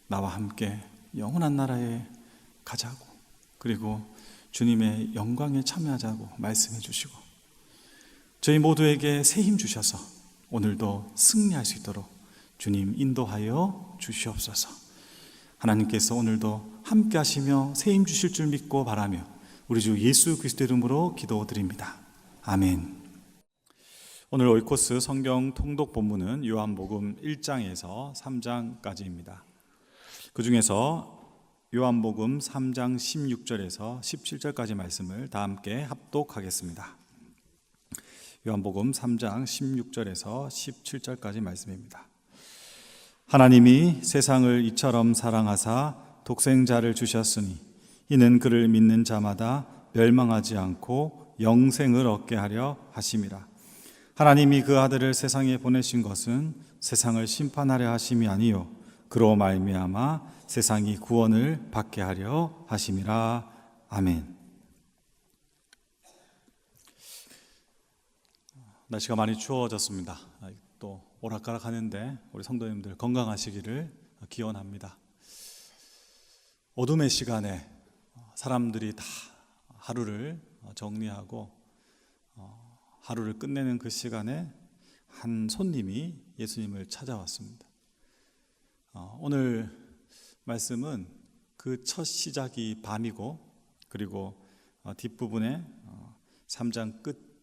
나와 함께 영원한 나라에 가자고, 그리고 주님의 영광에 참여하자고 말씀해 주시고 저희 모두에게 새 힘 주셔서 오늘도 승리할 수 있도록 주님 인도하여 주시옵소서. 하나님께서 오늘도 함께 하시며 새 힘 주실 줄 믿고 바라며 우리 주 예수 그리스도 이름으로 기도드립니다. 아멘. 오늘 오이코스 성경 통독 본문은 요한복음 1장에서 3장까지입니다. 그 중에서 요한복음 3장 16절에서 17절까지 말씀을 다 함께 합독하겠습니다. 요한복음 3장 16절에서 17절까지 말씀입니다. 하나님이 세상을 이처럼 사랑하사 독생자를 주셨으니 이는 그를 믿는 자마다 멸망하지 않고 영생을 얻게 하려 하심이라. 하나님이 그 아들을 세상에 보내신 것은 세상을 심판하려 하심이 아니요 그로 말미암아 세상이 구원을 받게 하려 하심이라. 아멘. 날씨가 많이 추워졌습니다. 또 오락가락하는데 우리 성도님들 건강하시기를 기원합니다. 어둠의 시간에 사람들이 다 하루를 정리하고 하루를 끝내는 그 시간에 한 손님이 예수님을 찾아왔습니다. 오늘 말씀은 그 첫 시작이 밤이고, 그리고 뒷부분에 3장 끝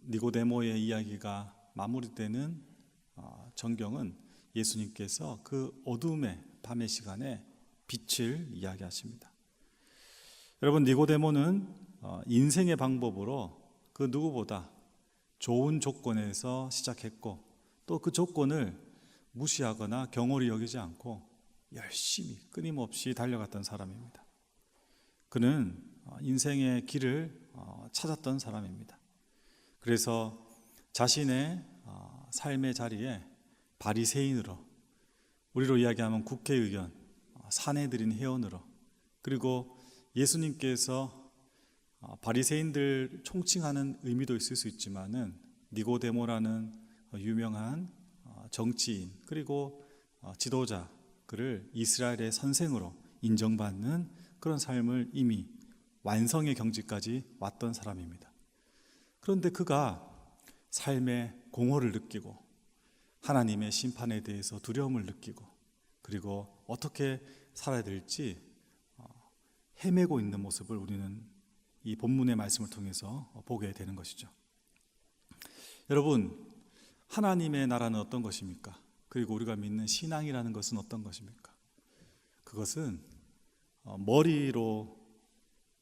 니고데모의 이야기가 마무리되는 전경은 예수님께서 그 어둠의 밤의 시간에 빛을 이야기하십니다. 여러분, 니고데모는 인생의 방법으로 그 누구보다 좋은 조건에서 시작했고 또 그 조건을 무시하거나 경홀히 여기지 않고 열심히 끊임없이 달려갔던 사람입니다. 그는 인생의 길을 찾았던 사람입니다. 그래서 자신의 삶의 자리에 바리새인으로, 우리로 이야기하면 국회의원, 사내들인 회원으로, 그리고 예수님께서 바리새인들 총칭하는 의미도 있을 수 있지만은 니고데모라는 유명한 정치인 그리고 지도자, 그를 이스라엘의 선생으로 인정받는 그런 삶을 이미 완성의 경지까지 왔던 사람입니다. 그런데 그가 삶의 공허를 느끼고 하나님의 심판에 대해서 두려움을 느끼고 그리고 어떻게 살아야 될지 헤매고 있는 모습을 우리는 이 본문의 말씀을 통해서 보게 되는 것이죠. 여러분, 하나님의 나라는 어떤 것입니까? 그리고 우리가 믿는 신앙이라는 것은 어떤 것입니까? 그것은 머리로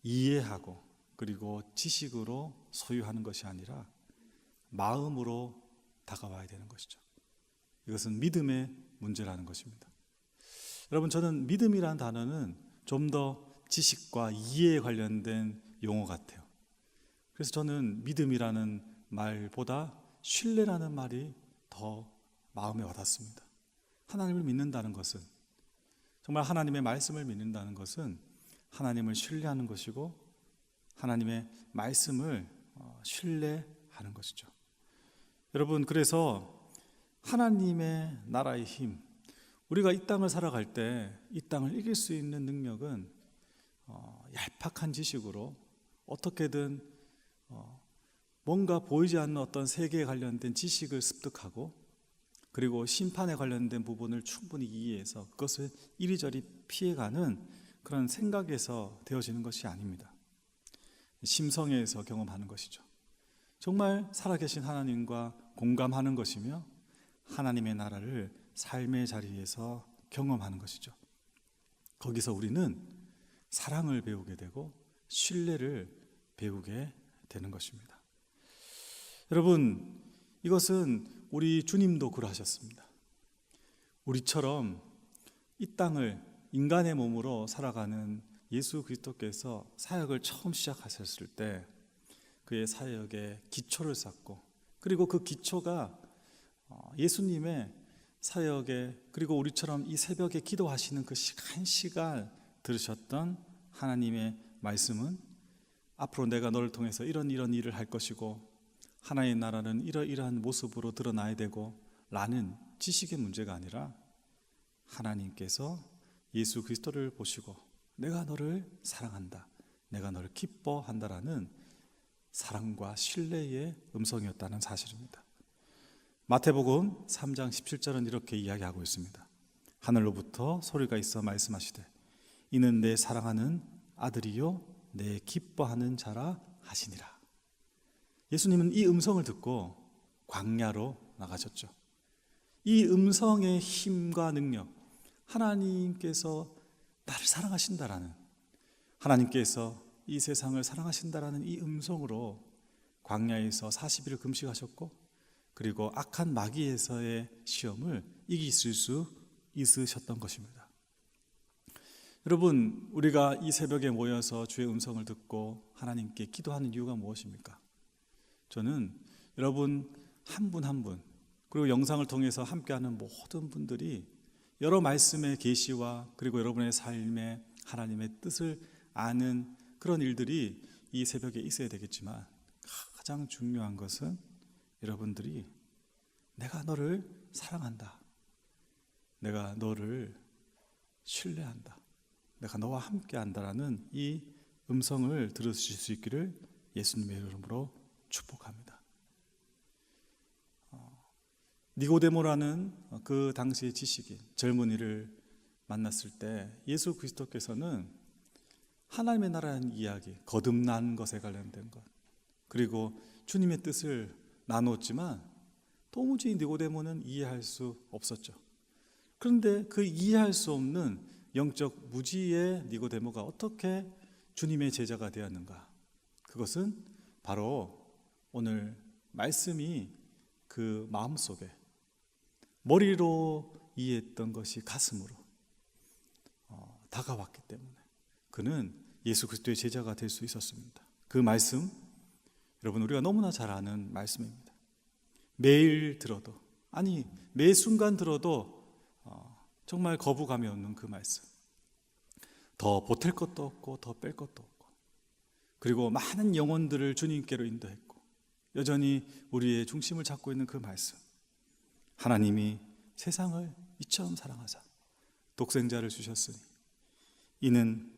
이해하고 그리고 지식으로 소유하는 것이 아니라 마음으로 다가와야 되는 것이죠. 이것은 믿음의 문제라는 것입니다. 여러분, 저는 믿음이라는 단어는 좀 더 지식과 이해에 관련된 용어 같아요. 그래서 저는 믿음이라는 말보다 신뢰라는 말이 더 마음에 와닿습니다. 하나님을 믿는다는 것은, 정말 하나님의 말씀을 믿는다는 것은 하나님을 신뢰하는 것이고 하나님의 말씀을 신뢰하는 것이죠. 여러분, 그래서 하나님의 나라의 힘, 우리가 이 땅을 살아갈 때 이 땅을 이길 수 있는 능력은 얄팍한 지식으로 어떻게든 뭔가 보이지 않는 어떤 세계에 관련된 지식을 습득하고, 그리고 심판에 관련된 부분을 충분히 이해해서 그것을 이리저리 피해가는 그런 생각에서 되어지는 것이 아닙니다. 심성에서 경험하는 것이죠. 정말 살아계신 하나님과 공감하는 것이며 하나님의 나라를 삶의 자리에서 경험하는 것이죠. 거기서 우리는 사랑을 배우게 되고 신뢰를 배우게 되는 것입니다. 여러분, 이것은 우리 주님도 그러하셨습니다. 우리처럼 이 땅을 인간의 몸으로 살아가는 예수 그리스도께서 사역을 처음 시작하셨을 때 그의 사역의 기초를 쌓고, 그리고 그 기초가 예수님의 사역에, 그리고 우리처럼 이 새벽에 기도하시는 그 한 시간 들으셨던 하나님의 말씀은 앞으로 내가 너를 통해서 이런 일을 할 것이고 하나님의 나라는 이러이러한 모습으로 드러나야 되고 라는 지식의 문제가 아니라 하나님께서 예수 그리스도를 보시고 내가 너를 사랑한다, 내가 너를 기뻐한다라는 사랑과 신뢰의 음성이었다는 사실입니다. 마태복음 3장 17절은 이렇게 이야기하고 있습니다. 하늘로부터 소리가 있어 말씀하시되 이는 내 사랑하는 아들이요 내 기뻐하는 자라 하시니라. 예수님은 이 음성을 듣고 광야로 나가셨죠. 이 음성의 힘과 능력, 하나님께서 나를 사랑하신다라는, 하나님께서 이 세상을 사랑하신다라는 이 음성으로 광야에서 40일을 금식하셨고, 그리고 악한 마귀에서의 시험을 이기실 수 있으셨던 것입니다. 여러분, 우리가 이 새벽에 모여서 주의 음성을 듣고 하나님께 기도하는 이유가 무엇입니까? 저는 여러분 한 분 한 분, 그리고 영상을 통해서 함께하는 모든 분들이 여러 말씀의 계시와 그리고 여러분의 삶에 하나님의 뜻을 아는 그런 일들이 이 새벽에 있어야 되겠지만, 가장 중요한 것은 여러분들이 내가 너를 사랑한다, 내가 너를 신뢰한다, 내가 너와 함께 한다라는 이 음성을 들으실 수 있기를 예수님의 이름으로 축복합니다. 니고데모라는 그 당시의 지식인 젊은이를 만났을 때 예수 그리스도께서는 하나님의 나라의 이야기, 거듭난 것에 관련된 것, 그리고 주님의 뜻을 나눴지만 도무지 니고데모는 이해할 수 없었죠. 그런데 그 이해할 수 없는 영적 무지의 니고데모가 어떻게 주님의 제자가 되었는가? 그것은 바로 오늘 말씀이 그 마음속에, 머리로 이해했던 것이 가슴으로 다가왔기 때문에 그는 예수 그리스도의 제자가 될 수 있었습니다. 그 말씀, 여러분 우리가 너무나 잘 아는 말씀입니다. 매일 들어도, 아니 매 순간 들어도 정말 거부감이 없는 그 말씀, 더 보탤 것도 없고 더 뺄 것도 없고, 그리고 많은 영혼들을 주님께로 인도했고 여전히 우리의 중심을 잡고 있는 그 말씀, 하나님이 세상을 이처럼 사랑하사 독생자를 주셨으니 이는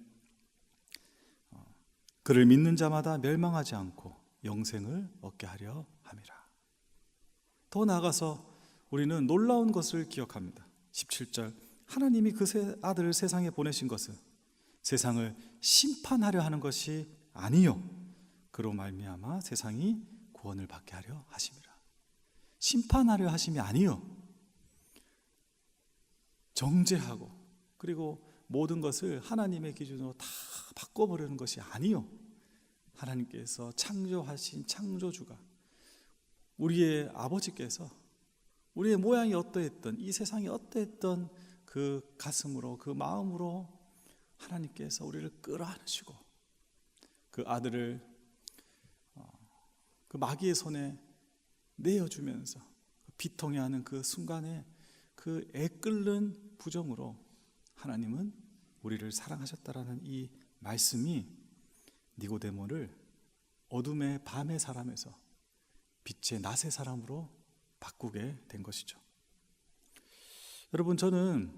그를 믿는 자마다 멸망하지 않고 영생을 얻게 하려 함이라. 더 나아가서 우리는 놀라운 것을 기억합니다. 17절, 하나님이 그 아들을 세상에 보내신 것은 세상을 심판하려 하는 것이 아니요 그로 말미암아 세상이 구원을 받게 하려 하심이라. 심판하려 하심이 아니요, 정죄하고 그리고 모든 것을 하나님의 기준으로 다 바꿔버리는 것이 아니요, 하나님께서 창조하신 창조주가, 우리의 아버지께서 우리의 모양이 어떠했던, 이 세상이 어떠했던 그 가슴으로, 그 마음으로 하나님께서 우리를 끌어안으시고 그 아들을 그 마귀의 손에 내어주면서 비통해하는 그 순간에 그 애끓는 부정으로 하나님은 우리를 사랑하셨다라는 이 말씀이 니고데모를 어둠의 밤의 사람에서 빛의 낮의 사람으로 바꾸게 된 것이죠. 여러분, 저는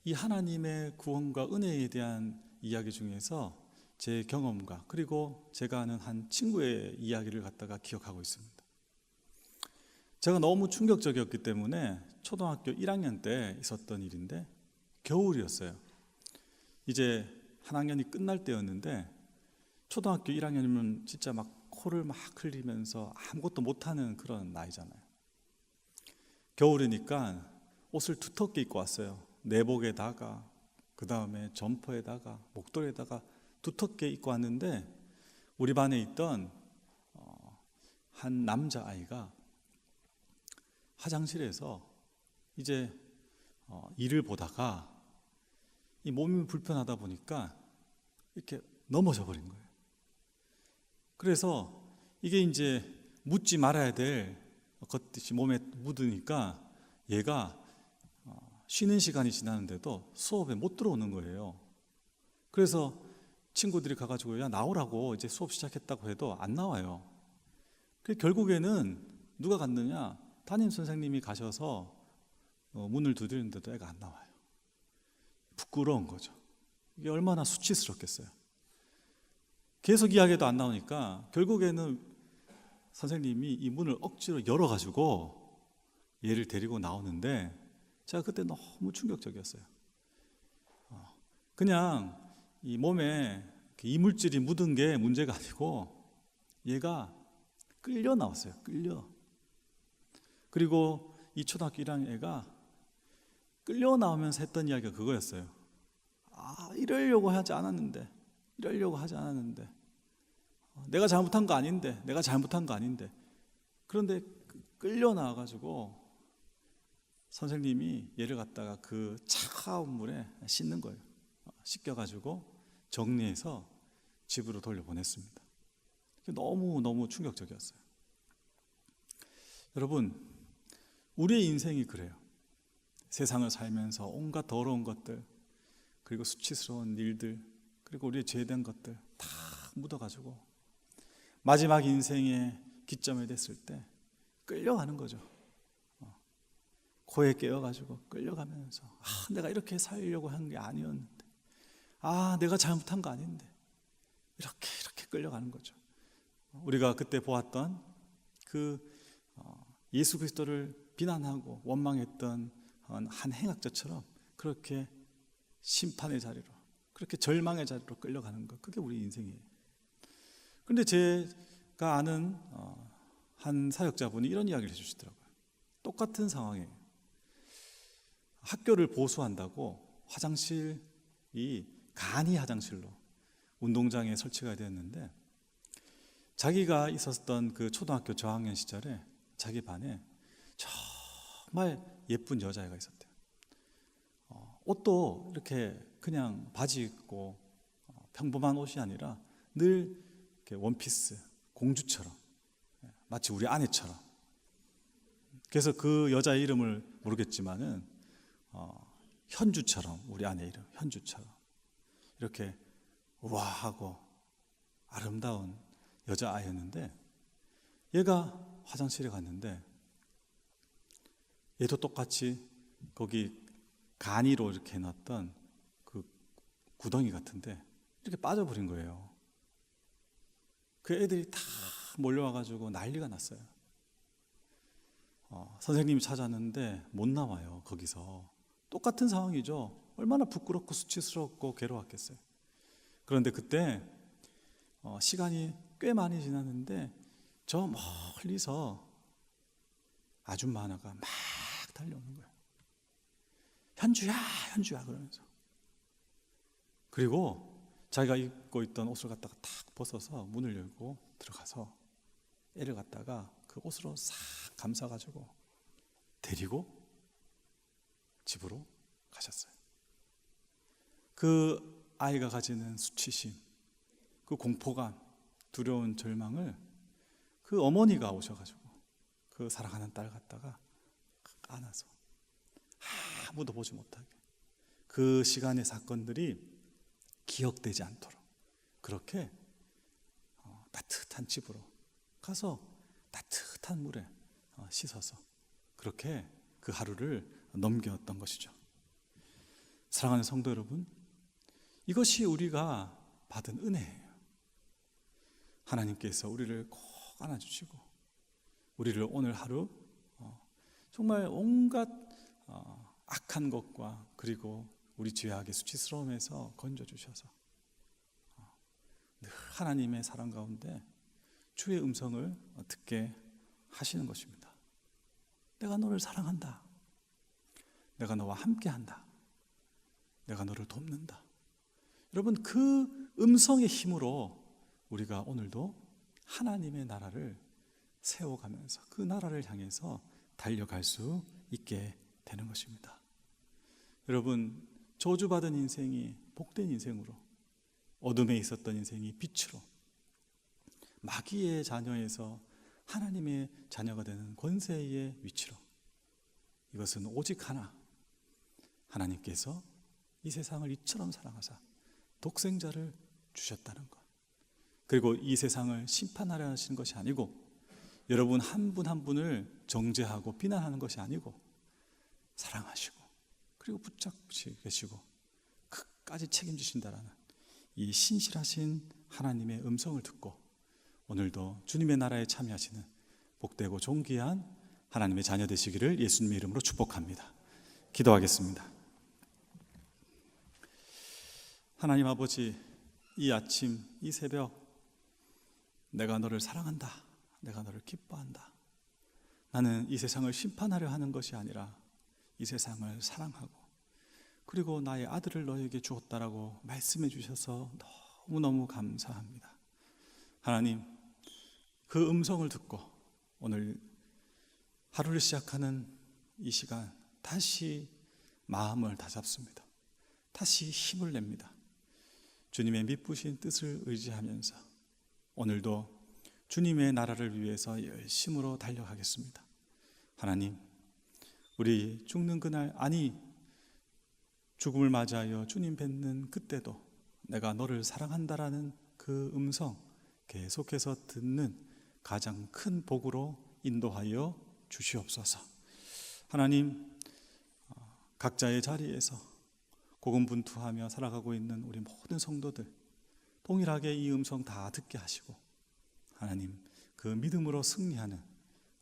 이 하나님의 구원과 은혜에 대한 이야기 중에서 제 경험과 그리고 제가 아는 한 친구의 이야기를 갖다가 기억하고 있습니다. 제가 너무 충격적이었기 때문에 초등학교 1학년 때 있었던 일인데, 겨울이었어요. 이제 한 학년이 끝날 때였는데, 초등학교 1학년이면 진짜 막 코를 막 흘리면서 아무것도 못하는 그런 나이잖아요. 겨울이니까 옷을 두텁게 입고 왔어요. 내복에다가 그 다음에 점퍼에다가 목도리에다가 두텁게 입고 왔는데, 우리 반에 있던 한 남자아이가 화장실에서 이제 일을 보다가 이 몸이 불편하다 보니까 이렇게 넘어져 버린 거예요. 그래서 이게 이제 묻지 말아야 될 것들이 몸에 묻으니까 얘가 쉬는 시간이 지났는데도 수업에 못 들어오는 거예요. 그래서 친구들이 가가지고 야 나오라고 이제 수업 시작했다고 해도 안 나와요. 결국에는 누가 갔느냐, 담임 선생님이 가셔서 문을 두드리는데도 애가 안 나와요. 부끄러운 거죠. 이게 얼마나 수치스럽겠어요. 계속 이야기해도 안 나오니까 결국에는 선생님이 이 문을 억지로 열어가지고 얘를 데리고 나오는데, 제가 그때 너무 충격적이었어요. 그냥 이 몸에 이물질이 묻은 게 문제가 아니고 얘가 끌려 나왔어요. 끌려. 그리고 이 초등학교 1학년 애가 끌려 나오면서 했던 이야기가 그거였어요. 이러려고 하지 않았는데, 내가 잘못한 거 아닌데. 그런데 끌려 나와가지고 선생님이 얘를 갖다가 그 차가운 물에 씻는 거예요. 씻겨가지고 정리해서 집으로 돌려보냈습니다. 너무 충격적이었어요. 여러분, 우리의 인생이 그래요. 세상을 살면서 온갖 더러운 것들, 그리고 수치스러운 일들, 그리고 우리의 죄된 것들 다 묻어가지고 마지막 인생의 기점에 됐을 때 끌려가는 거죠. 코에 깨어가지고 끌려가면서 내가 이렇게 살려고 한 게 아니었는데, 내가 잘못한 거 아닌데, 이렇게 끌려가는 거죠. 우리가 그때 보았던 그 예수 그리스도를 비난하고 원망했던 한 행악자처럼 그렇게 심판의 자리로, 그렇게 절망의 자리로 끌려가는 것, 그게 우리 인생이에요. 그런데 제가 아는 한 사역자분이 이런 이야기를 해주시더라고요. 똑같은 상황이에요. 학교를 보수한다고 화장실이 간이 화장실로 운동장에 설치가 되었는데, 자기가 있었던 그 초등학교 저학년 시절에 자기 반에 정말 예쁜 여자애가 있었대요. 옷도 이렇게 그냥 바지 입고 평범한 옷이 아니라 늘 이렇게 원피스, 공주처럼, 마치 우리 아내처럼. 그래서 그 여자의 이름을 모르겠지만은 현주처럼, 우리 아내 이름 현주처럼 이렇게 우아하고 아름다운 여자아이였는데, 얘가 화장실에 갔는데 얘도 똑같이 거기 간이로 이렇게 해놨던 그 구덩이 같은데 이렇게 빠져버린 거예요. 그 애들이 다 몰려와가지고 난리가 났어요. 선생님이 찾았는데 못 나와요. 거기서 똑같은 상황이죠. 얼마나 부끄럽고 수치스럽고 괴로웠겠어요. 그런데 그때 시간이 꽤 많이 지났는데 저 멀리서 아줌마 하나가 막 달려오는 거예요. 현주야 그러면서. 그리고 자기가 입고 있던 옷을 갖다가 탁 벗어서 문을 열고 들어가서 애를 갖다가 그 옷으로 싹 감싸가지고 데리고 집으로 가셨어요. 그 아이가 가지는 수치심, 그 공포감, 두려운 절망을 그 어머니가 오셔가지고 그 사랑하는 딸 갖다가 안아서 아무도 보지 못하게 그 시간의 사건들이 기억되지 않도록 그렇게 따뜻한 집으로 가서 따뜻한 물에 씻어서 그렇게 그 하루를 넘겼던 것이죠. 사랑하는 성도 여러분, 이것이 우리가 받은 은혜예요. 하나님께서 우리를 꼭 안아주시고 우리를 오늘 하루 정말 온갖 악한 것과 그리고 우리 죄악의 수치스러움에서 건져주셔서 늘 하나님의 사랑 가운데 주의 음성을 듣게 하시는 것입니다. 내가 너를 사랑한다. 내가 너와 함께한다. 내가 너를 돕는다. 여러분, 그 음성의 힘으로 우리가 오늘도 하나님의 나라를 세워가면서 그 나라를 향해서 달려갈 수 있게 되는 것입니다. 여러분, 저주받은 인생이 복된 인생으로, 어둠에 있었던 인생이 빛으로, 마귀의 자녀에서 하나님의 자녀가 되는 권세의 위치로, 이것은 오직 하나, 하나님께서 이 세상을 이처럼 사랑하사 독생자를 주셨다는 것, 그리고 이 세상을 심판하려 하시는 것이 아니고 여러분 한 분 한 분을 정죄하고 비난하는 것이 아니고 사랑하시고 그리고 붙잡고 계시고 끝까지 책임지신다라는 이 신실하신 하나님의 음성을 듣고 오늘도 주님의 나라에 참여하시는 복되고 존귀한 하나님의 자녀 되시기를 예수님의 이름으로 축복합니다. 기도하겠습니다. 하나님 아버지, 이 아침, 이 새벽 내가 너를 사랑한다. 내가 너를 기뻐한다. 나는 이 세상을 심판하려 하는 것이 아니라 이 세상을 사랑하고 그리고 나의 아들을 너에게 주었다라고 말씀해 주셔서 너무너무 감사합니다. 하나님, 그 음성을 듣고 오늘 하루를 시작하는 이 시간 다시 마음을 다잡습니다. 다시 힘을 냅니다. 주님의 미쁘신 뜻을 의지하면서 오늘도 주님의 나라를 위해서 열심으로 달려가겠습니다. 하나님, 우리 죽는 그날, 아니 죽음을 맞이하여 주님 뵙는 그때도 내가 너를 사랑한다라는 그 음성 계속해서 듣는 가장 큰 복으로 인도하여 주시옵소서. 하나님, 각자의 자리에서 고군분투하며 살아가고 있는 우리 모든 성도들 동일하게 이 음성 다 듣게 하시고 하나님, 그 믿음으로 승리하는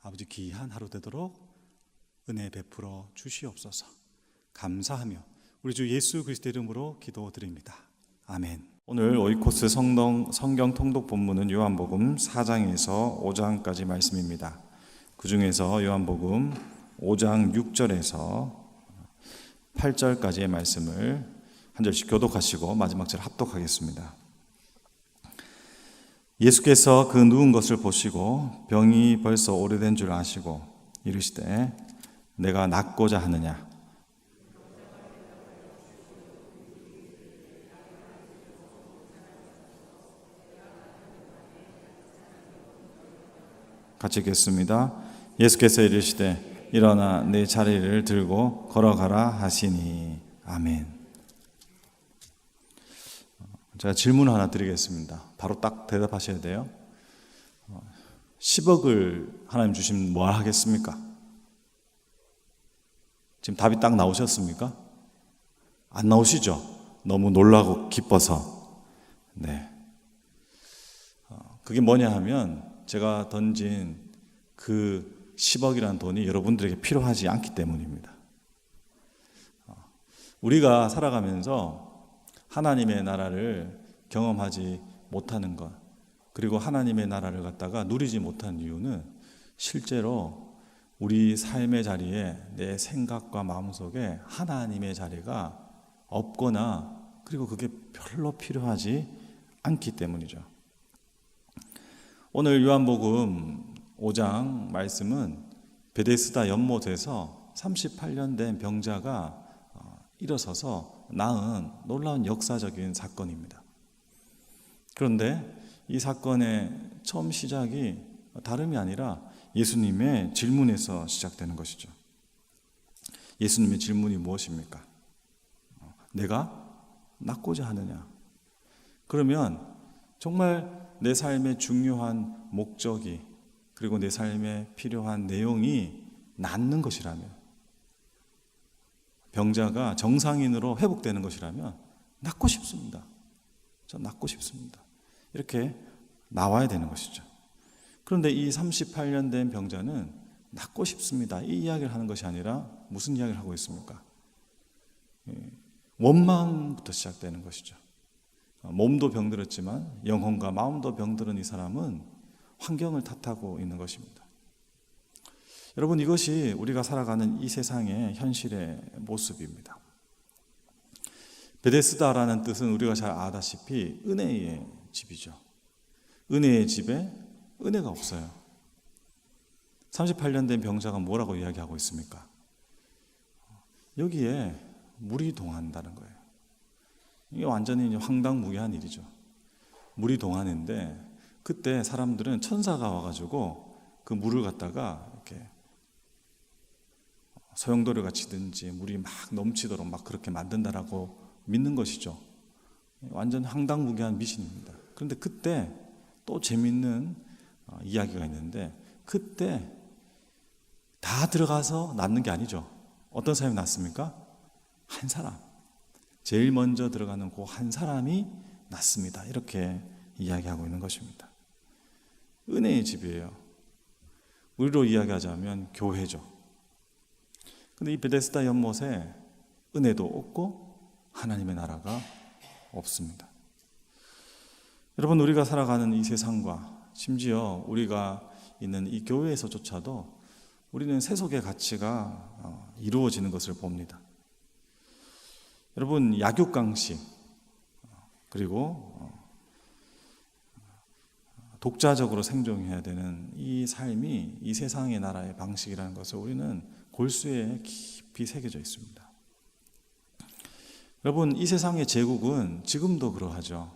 아버지 귀한 하루 되도록 은혜 베풀어 주시옵소서. 감사하며 우리 주 예수 그리스도의 이름으로 기도드립니다. 아멘. 오늘 오이코스 성경 통독 본문은 요한복음 4장에서 5장까지 말씀입니다. 그 중에서 요한복음 5장 6절에서 8절까지의 말씀을 한 절씩 교독하시고 마지막 절 합독하겠습니다. 예수께서 그 누운 것을 보시고 병이 벌써 오래된 줄 아시고 이르시되 내가 낫고자 하느냐. 같이 읽겠습니다. 예수께서 이르시되 일어나 내 자리를 들고 걸어가라 하시니. 아멘. 제가 질문 하나 드리겠습니다. 바로 딱 대답하셔야 돼요. 10억을 하나님 주시면 뭐 하겠습니까? 지금 답이 딱 나오셨습니까? 안 나오시죠? 너무 놀라고 기뻐서. 네. 그게 뭐냐 하면 제가 던진 그 10억이라는 돈이 여러분들에게 필요하지 않기 때문입니다. 우리가 살아가면서 하나님의 나라를 경험하지 못하는 것, 그리고 하나님의 나라를 갖다가 누리지 못한 이유는 실제로 우리 삶의 자리에 내 생각과 마음속에 하나님의 자리가 없거나 그리고 그게 별로 필요하지 않기 때문이죠. 오늘 요한복음 5장 말씀은 베데스다 연못에서 38년 된 병자가 일어서서 낳은 놀라운 역사적인 사건입니다. 그런데 이 사건의 처음 시작이 다름이 아니라 예수님의 질문에서 시작되는 것이죠. 예수님의 질문이 무엇입니까? 내가 낫고자 하느냐? 그러면 정말 내 삶의 중요한 목적이, 그리고 내 삶에 필요한 내용이 낫는 것이라면, 병자가 정상인으로 회복되는 것이라면 낫고 싶습니다. 저 낫고 싶습니다. 이렇게 나와야 되는 것이죠. 그런데 이 38년 된 병자는 낫고 싶습니다, 이 이야기를 하는 것이 아니라 무슨 이야기를 하고 있습니까? 원망부터 시작되는 것이죠. 몸도 병들었지만 영혼과 마음도 병들은 이 사람은 환경을 탓하고 있는 것입니다. 여러분, 이것이 우리가 살아가는 이 세상의 현실의 모습입니다. 베데스다라는 뜻은 우리가 잘 아다시피 은혜의 집이죠. 은혜의 집에 은혜가 없어요. 38년 된 병자가 뭐라고 이야기하고 있습니까? 여기에 물이 동한다는 거예요. 이게 완전히 황당무계한 일이죠. 물이 동하는데 그때 사람들은 천사가 와가지고 그 물을 갖다가 이렇게 소용돌이가 치든지 물이 막 넘치도록 막 그렇게 만든다라고 믿는 것이죠. 완전 황당무계한 미신입니다. 그런데 그때 또 재밌는 이야기가 있는데, 그때 다 들어가서 낫는 게 아니죠. 어떤 사람이 낫습니까? 한 사람, 제일 먼저 들어가는 그 한 사람이 낫습니다. 이렇게 이야기하고 있는 것입니다. 은혜의 집이에요. 우리로 이야기하자면 교회죠. 근데 이 베데스다 연못에 은혜도 없고 하나님의 나라가 없습니다. 여러분, 우리가 살아가는 이 세상과 심지어 우리가 있는 이 교회에서조차도 우리는 세속의 가치가 이루어지는 것을 봅니다. 여러분, 약육강식, 그리고 독자적으로 생존해야 되는 이 삶이 이 세상의 나라의 방식이라는 것을 우리는 골수에 깊이 새겨져 있습니다. 여러분, 이 세상의 제국은 지금도 그러하죠.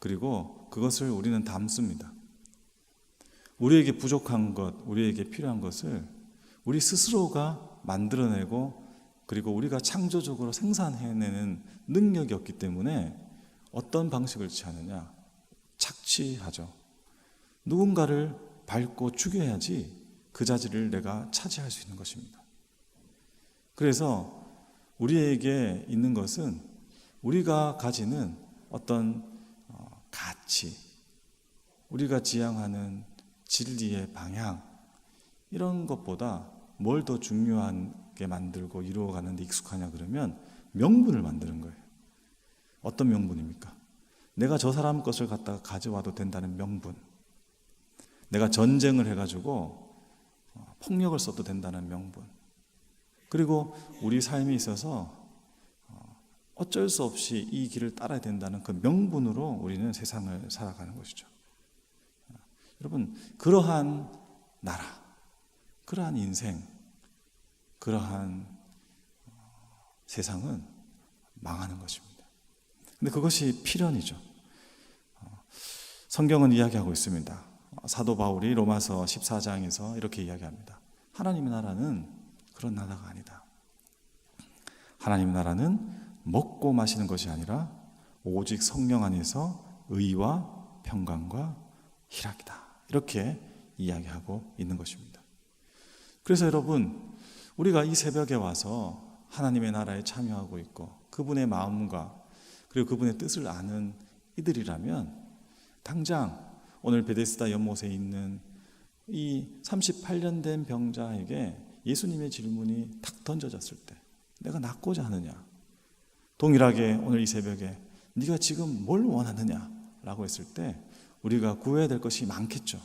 그리고 그것을 우리는 담습니다. 우리에게 부족한 것, 우리에게 필요한 것을 우리 스스로가 만들어내고, 그리고 우리가 창조적으로 생산해내는 능력이 없기 때문에 어떤 방식을 취하느냐? 착취하죠. 누군가를 밟고 죽여야지 그 자리를 내가 차지할 수 있는 것입니다. 그래서 우리에게 있는 것은 우리가 가지는 어떤 가치, 우리가 지향하는 진리의 방향, 이런 것보다 뭘 더 중요하게 만들고 이루어가는 데 익숙하냐 그러면 명분을 만드는 거예요. 어떤 명분입니까? 내가 저 사람 것을 갖다가 가져와도 된다는 명분, 내가 전쟁을 해가지고 폭력을 써도 된다는 명분, 그리고 우리 삶에 있어서 어쩔 수 없이 이 길을 따라야 된다는 그 명분으로 우리는 세상을 살아가는 것이죠. 여러분, 그러한 나라, 그러한 인생, 그러한 세상은 망하는 것입니다. 근데 그것이 필연이죠. 성경은 이야기하고 있습니다. 사도 바울이 로마서 14장에서 이렇게 이야기합니다. 하나님의 나라는 그런 나라가 아니다. 하나님의 나라는 먹고 마시는 것이 아니라 오직 성령 안에서 의와 평강과 희락이다. 이렇게 이야기하고 있는 것입니다. 그래서 여러분, 우리가 이 새벽에 와서 하나님의 나라에 참여하고 있고 그분의 마음과 그리고 그분의 뜻을 아는 이들이라면, 당장 오늘 베데스다 연못에 있는 이 38년 된 병자에게 예수님의 질문이 탁 던져졌을 때, 내가 낫고자 하느냐? 동일하게 오늘 이 새벽에 네가 지금 뭘 원하느냐? 라고 했을 때 우리가 구해야 될 것이 많겠죠.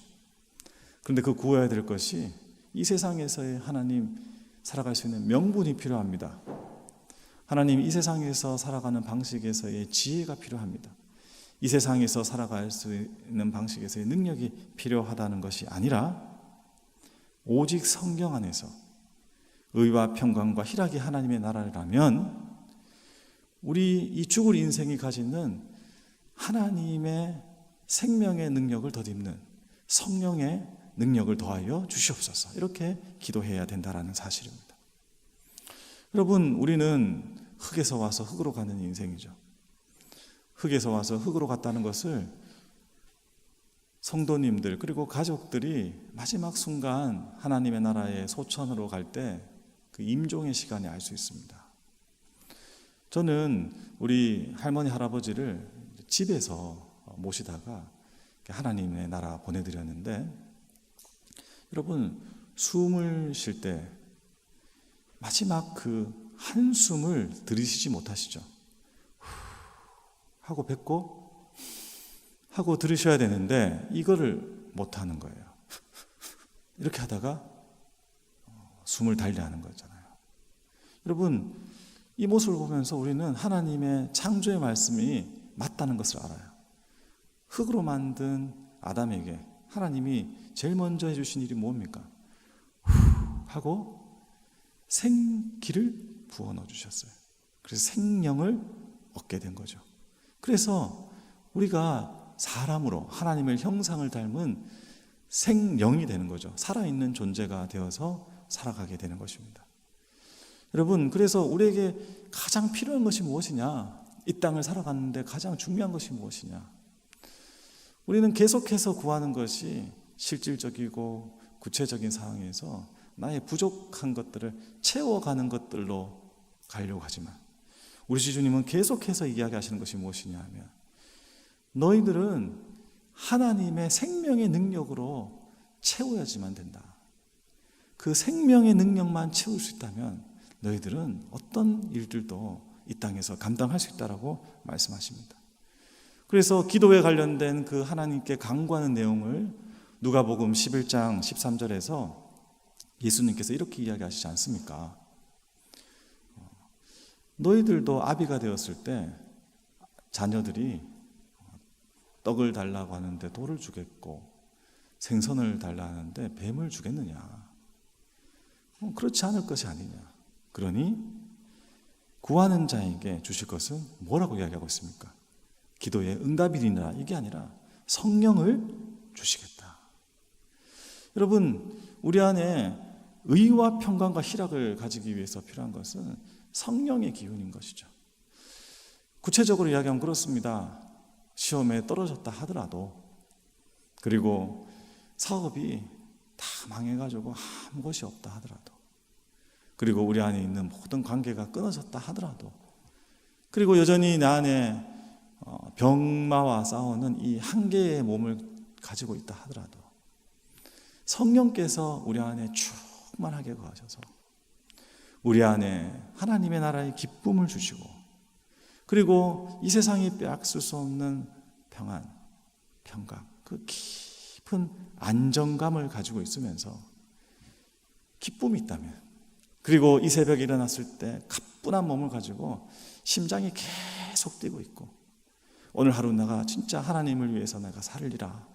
그런데 그 구해야 될 것이 이 세상에서의 하나님 살아갈 수 있는 명분이 필요합니다. 하나님 이 세상에서 살아가는 방식에서의 지혜가 필요합니다. 이 세상에서 살아갈 수 있는 방식에서의 능력이 필요하다는 것이 아니라 오직 성경 안에서 의와 평강과 희락이 하나님의 나라라면 우리 이 죽을 인생이 가지는 하나님의 생명의 능력을 덧입는 성령의 능력을 더하여 주시옵소서, 이렇게 기도해야 된다는 사실입니다. 여러분, 우리는 흙에서 와서 흙으로 가는 인생이죠. 흙에서 와서 흙으로 갔다는 것을 성도님들 그리고 가족들이 마지막 순간 하나님의 나라의 소천으로 갈 때 그 임종의 시간에 알 수 있습니다. 저는 우리 할머니 할아버지를 집에서 모시다가 하나님의 나라 보내드렸는데, 여러분, 숨을 쉴 때 마지막 그 한숨을 들이쉬지 못하시죠. 하고 뱉고 하고 들으셔야 되는데 이거를 못하는 거예요. 이렇게 하다가 숨을 달리하는 거잖아요. 여러분, 이 모습을 보면서 우리는 하나님의 창조의 말씀이 맞다는 것을 알아요. 흙으로 만든 아담에게 하나님이 제일 먼저 해주신 일이 뭡니까? 하고 생기를 부어 넣어주셨어요. 그래서 생명을 얻게 된 거죠. 그래서 우리가 사람으로 하나님의 형상을 닮은 생명이 되는 거죠. 살아있는 존재가 되어서 살아가게 되는 것입니다. 여러분, 그래서 우리에게 가장 필요한 것이 무엇이냐? 이 땅을 살아가는데 가장 중요한 것이 무엇이냐? 우리는 계속해서 구하는 것이 실질적이고 구체적인 상황에서 나의 부족한 것들을 채워가는 것들로 가려고 하지만, 우리 주님은 계속해서 이야기하시는 것이 무엇이냐 하면, 너희들은 하나님의 생명의 능력으로 채워야지만 된다. 그 생명의 능력만 채울 수 있다면 너희들은 어떤 일들도 이 땅에서 감당할 수 있다라고 말씀하십니다. 그래서 기도에 관련된 그 하나님께 간구하는 내용을 누가복음 11장 13절에서 예수님께서 이렇게 이야기하시지 않습니까? 너희들도 아비가 되었을 때 자녀들이 떡을 달라고 하는데 돌을 주겠고 생선을 달라 하는데 뱀을 주겠느냐? 그렇지 않을 것이 아니냐. 그러니 구하는 자에게 주실 것은 뭐라고 이야기하고 있습니까? 기도의 응답이니라, 이게 아니라 성령을 주시겠다. 여러분, 우리 안에 의와 평강과 희락을 가지기 위해서 필요한 것은 성령의 기운인 것이죠. 구체적으로 이야기하면 그렇습니다. 시험에 떨어졌다 하더라도, 그리고 사업이 다 망해가지고 아무 것이 없다 하더라도, 그리고 우리 안에 있는 모든 관계가 끊어졌다 하더라도, 그리고 여전히 내 안에 병마와 싸우는 이 한계의 몸을 가지고 있다 하더라도 성령께서 우리 안에 충만하게 거하셔서 우리 안에 하나님의 나라의 기쁨을 주시고, 그리고 이 세상이 빼앗을 수 없는 평안, 평강, 그 깊은 안정감을 가지고 있으면서 기쁨이 있다면, 그리고 이 새벽에 일어났을 때 가뿐한 몸을 가지고 심장이 계속 뛰고 있고, 오늘 하루 내가 진짜 하나님을 위해서 내가 살리라,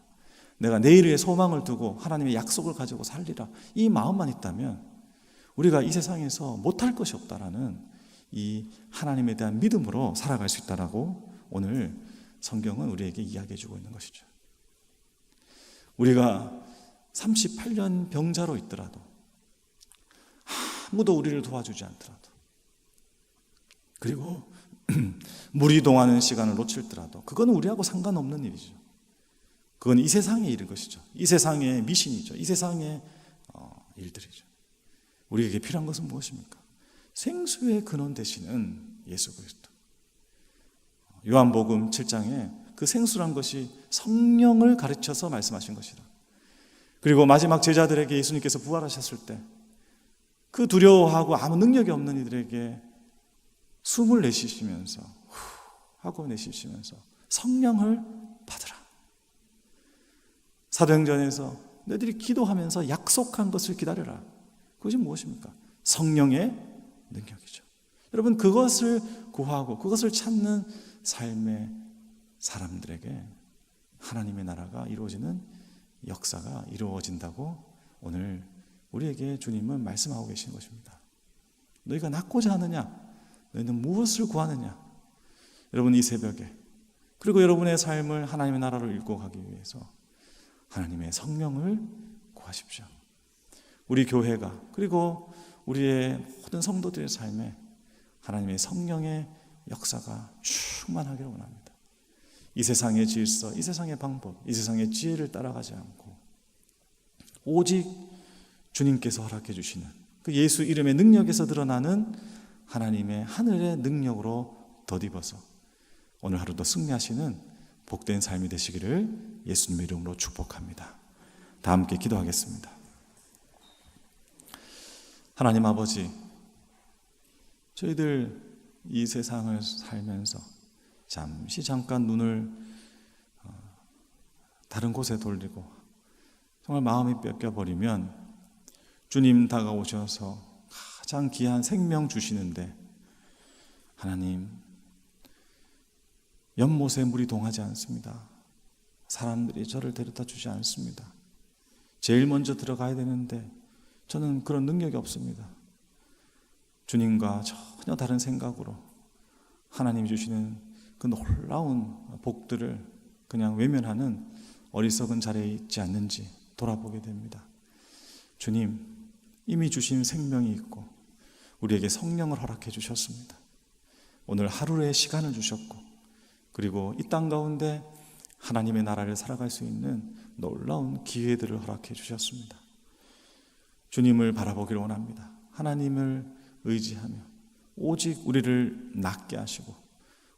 내가 내일의 소망을 두고 하나님의 약속을 가지고 살리라, 이 마음만 있다면 우리가 이 세상에서 못할 것이 없다라는 이 하나님에 대한 믿음으로 살아갈 수 있다라고 오늘 성경은 우리에게 이야기해 주고 있는 것이죠. 우리가 38년 병자로 있더라도, 아무도 우리를 도와주지 않더라도, 그리고 무리동하는 시간을 놓칠더라도 그건 우리하고 상관없는 일이죠. 그건 이 세상의 일인 것이죠. 이 세상의 미신이죠. 이 세상의 일들이죠. 우리에게 필요한 것은 무엇입니까? 생수의 근원 되시는 예수 그리스도. 요한복음 7장에 그 생수란 것이 성령을 가르쳐서 말씀하신 것이다. 그리고 마지막 제자들에게 예수님께서 부활하셨을 때 그 두려워하고 아무 능력이 없는 이들에게 숨을 내쉬시면서 하고 내쉬시면서 성령을 받으라. 사도행전에서 너희들이 기도하면서 약속한 것을 기다려라. 그것이 무엇입니까? 성령의 능력이죠. 여러분, 그것을 구하고 그것을 찾는 삶의 사람들에게 하나님의 나라가 이루어지는 역사가 이루어진다고 오늘 우리에게 주님은 말씀하고 계시는 것입니다. 너희가 낳고자 하느냐? 너희는 무엇을 구하느냐? 여러분, 이 새벽에, 그리고 여러분의 삶을 하나님의 나라로 읽고 가기 위해서 하나님의 성령을 구하십시오. 우리 교회가, 그리고 우리의 모든 성도들의 삶에 하나님의 성령의 역사가 충만하기를 원합니다. 이 세상의 질서, 이 세상의 방법, 이 세상의 지혜를 따라가지 않고 오직 주님께서 허락해 주시는 그 예수 이름의 능력에서 드러나는 하나님의 하늘의 능력으로 덧입어서 오늘 하루도 승리하시는 복된 삶이 되시기를 예수님의 이름으로 축복합니다. 다 함께 기도하겠습니다. 하나님 아버지, 저희들 이 세상을 살면서 잠깐 눈을 다른 곳에 돌리고 정말 마음이 뺏겨버리면 주님 다가오셔서 가장 귀한 생명 주시는데 하나님, 연못에 물이 동하지 않습니다. 사람들이 저를 데려다 주지 않습니다. 제일 먼저 들어가야 되는데 저는 그런 능력이 없습니다. 주님과 전혀 다른 생각으로 하나님이 주시는 그 놀라운 복들을 그냥 외면하는 어리석은 자리에 있지 않는지 돌아보게 됩니다. 주님, 이미 주신 생명이 있고 우리에게 성령을 허락해 주셨습니다. 오늘 하루의 시간을 주셨고, 그리고 이 땅 가운데 하나님의 나라를 살아갈 수 있는 놀라운 기회들을 허락해 주셨습니다. 주님을 바라보기를 원합니다. 하나님을 의지하며 오직 우리를 낫게 하시고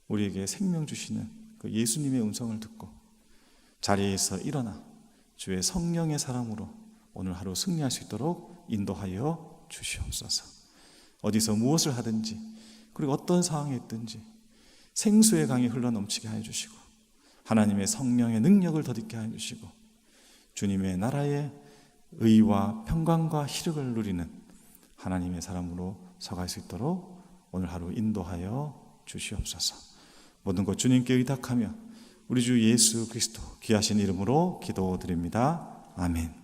우리에게 생명 주시는 그 예수님의 음성을 듣고 자리에서 일어나 주의 성령의 사람으로 오늘 하루 승리할 수 있도록 인도하여 주시옵소서. 어디서 무엇을 하든지, 그리고 어떤 상황에 있든지 생수의 강이 흘러넘치게 하여 주시고 하나님의 성령의 능력을 덧입게 하여 주시고 주님의 나라의 의와 평강과 희력을 누리는 하나님의 사람으로 서갈 수 있도록 오늘 하루 인도하여 주시옵소서. 모든 것 주님께 의탁하며 우리 주 예수 그리스도 귀하신 이름으로 기도드립니다. 아멘.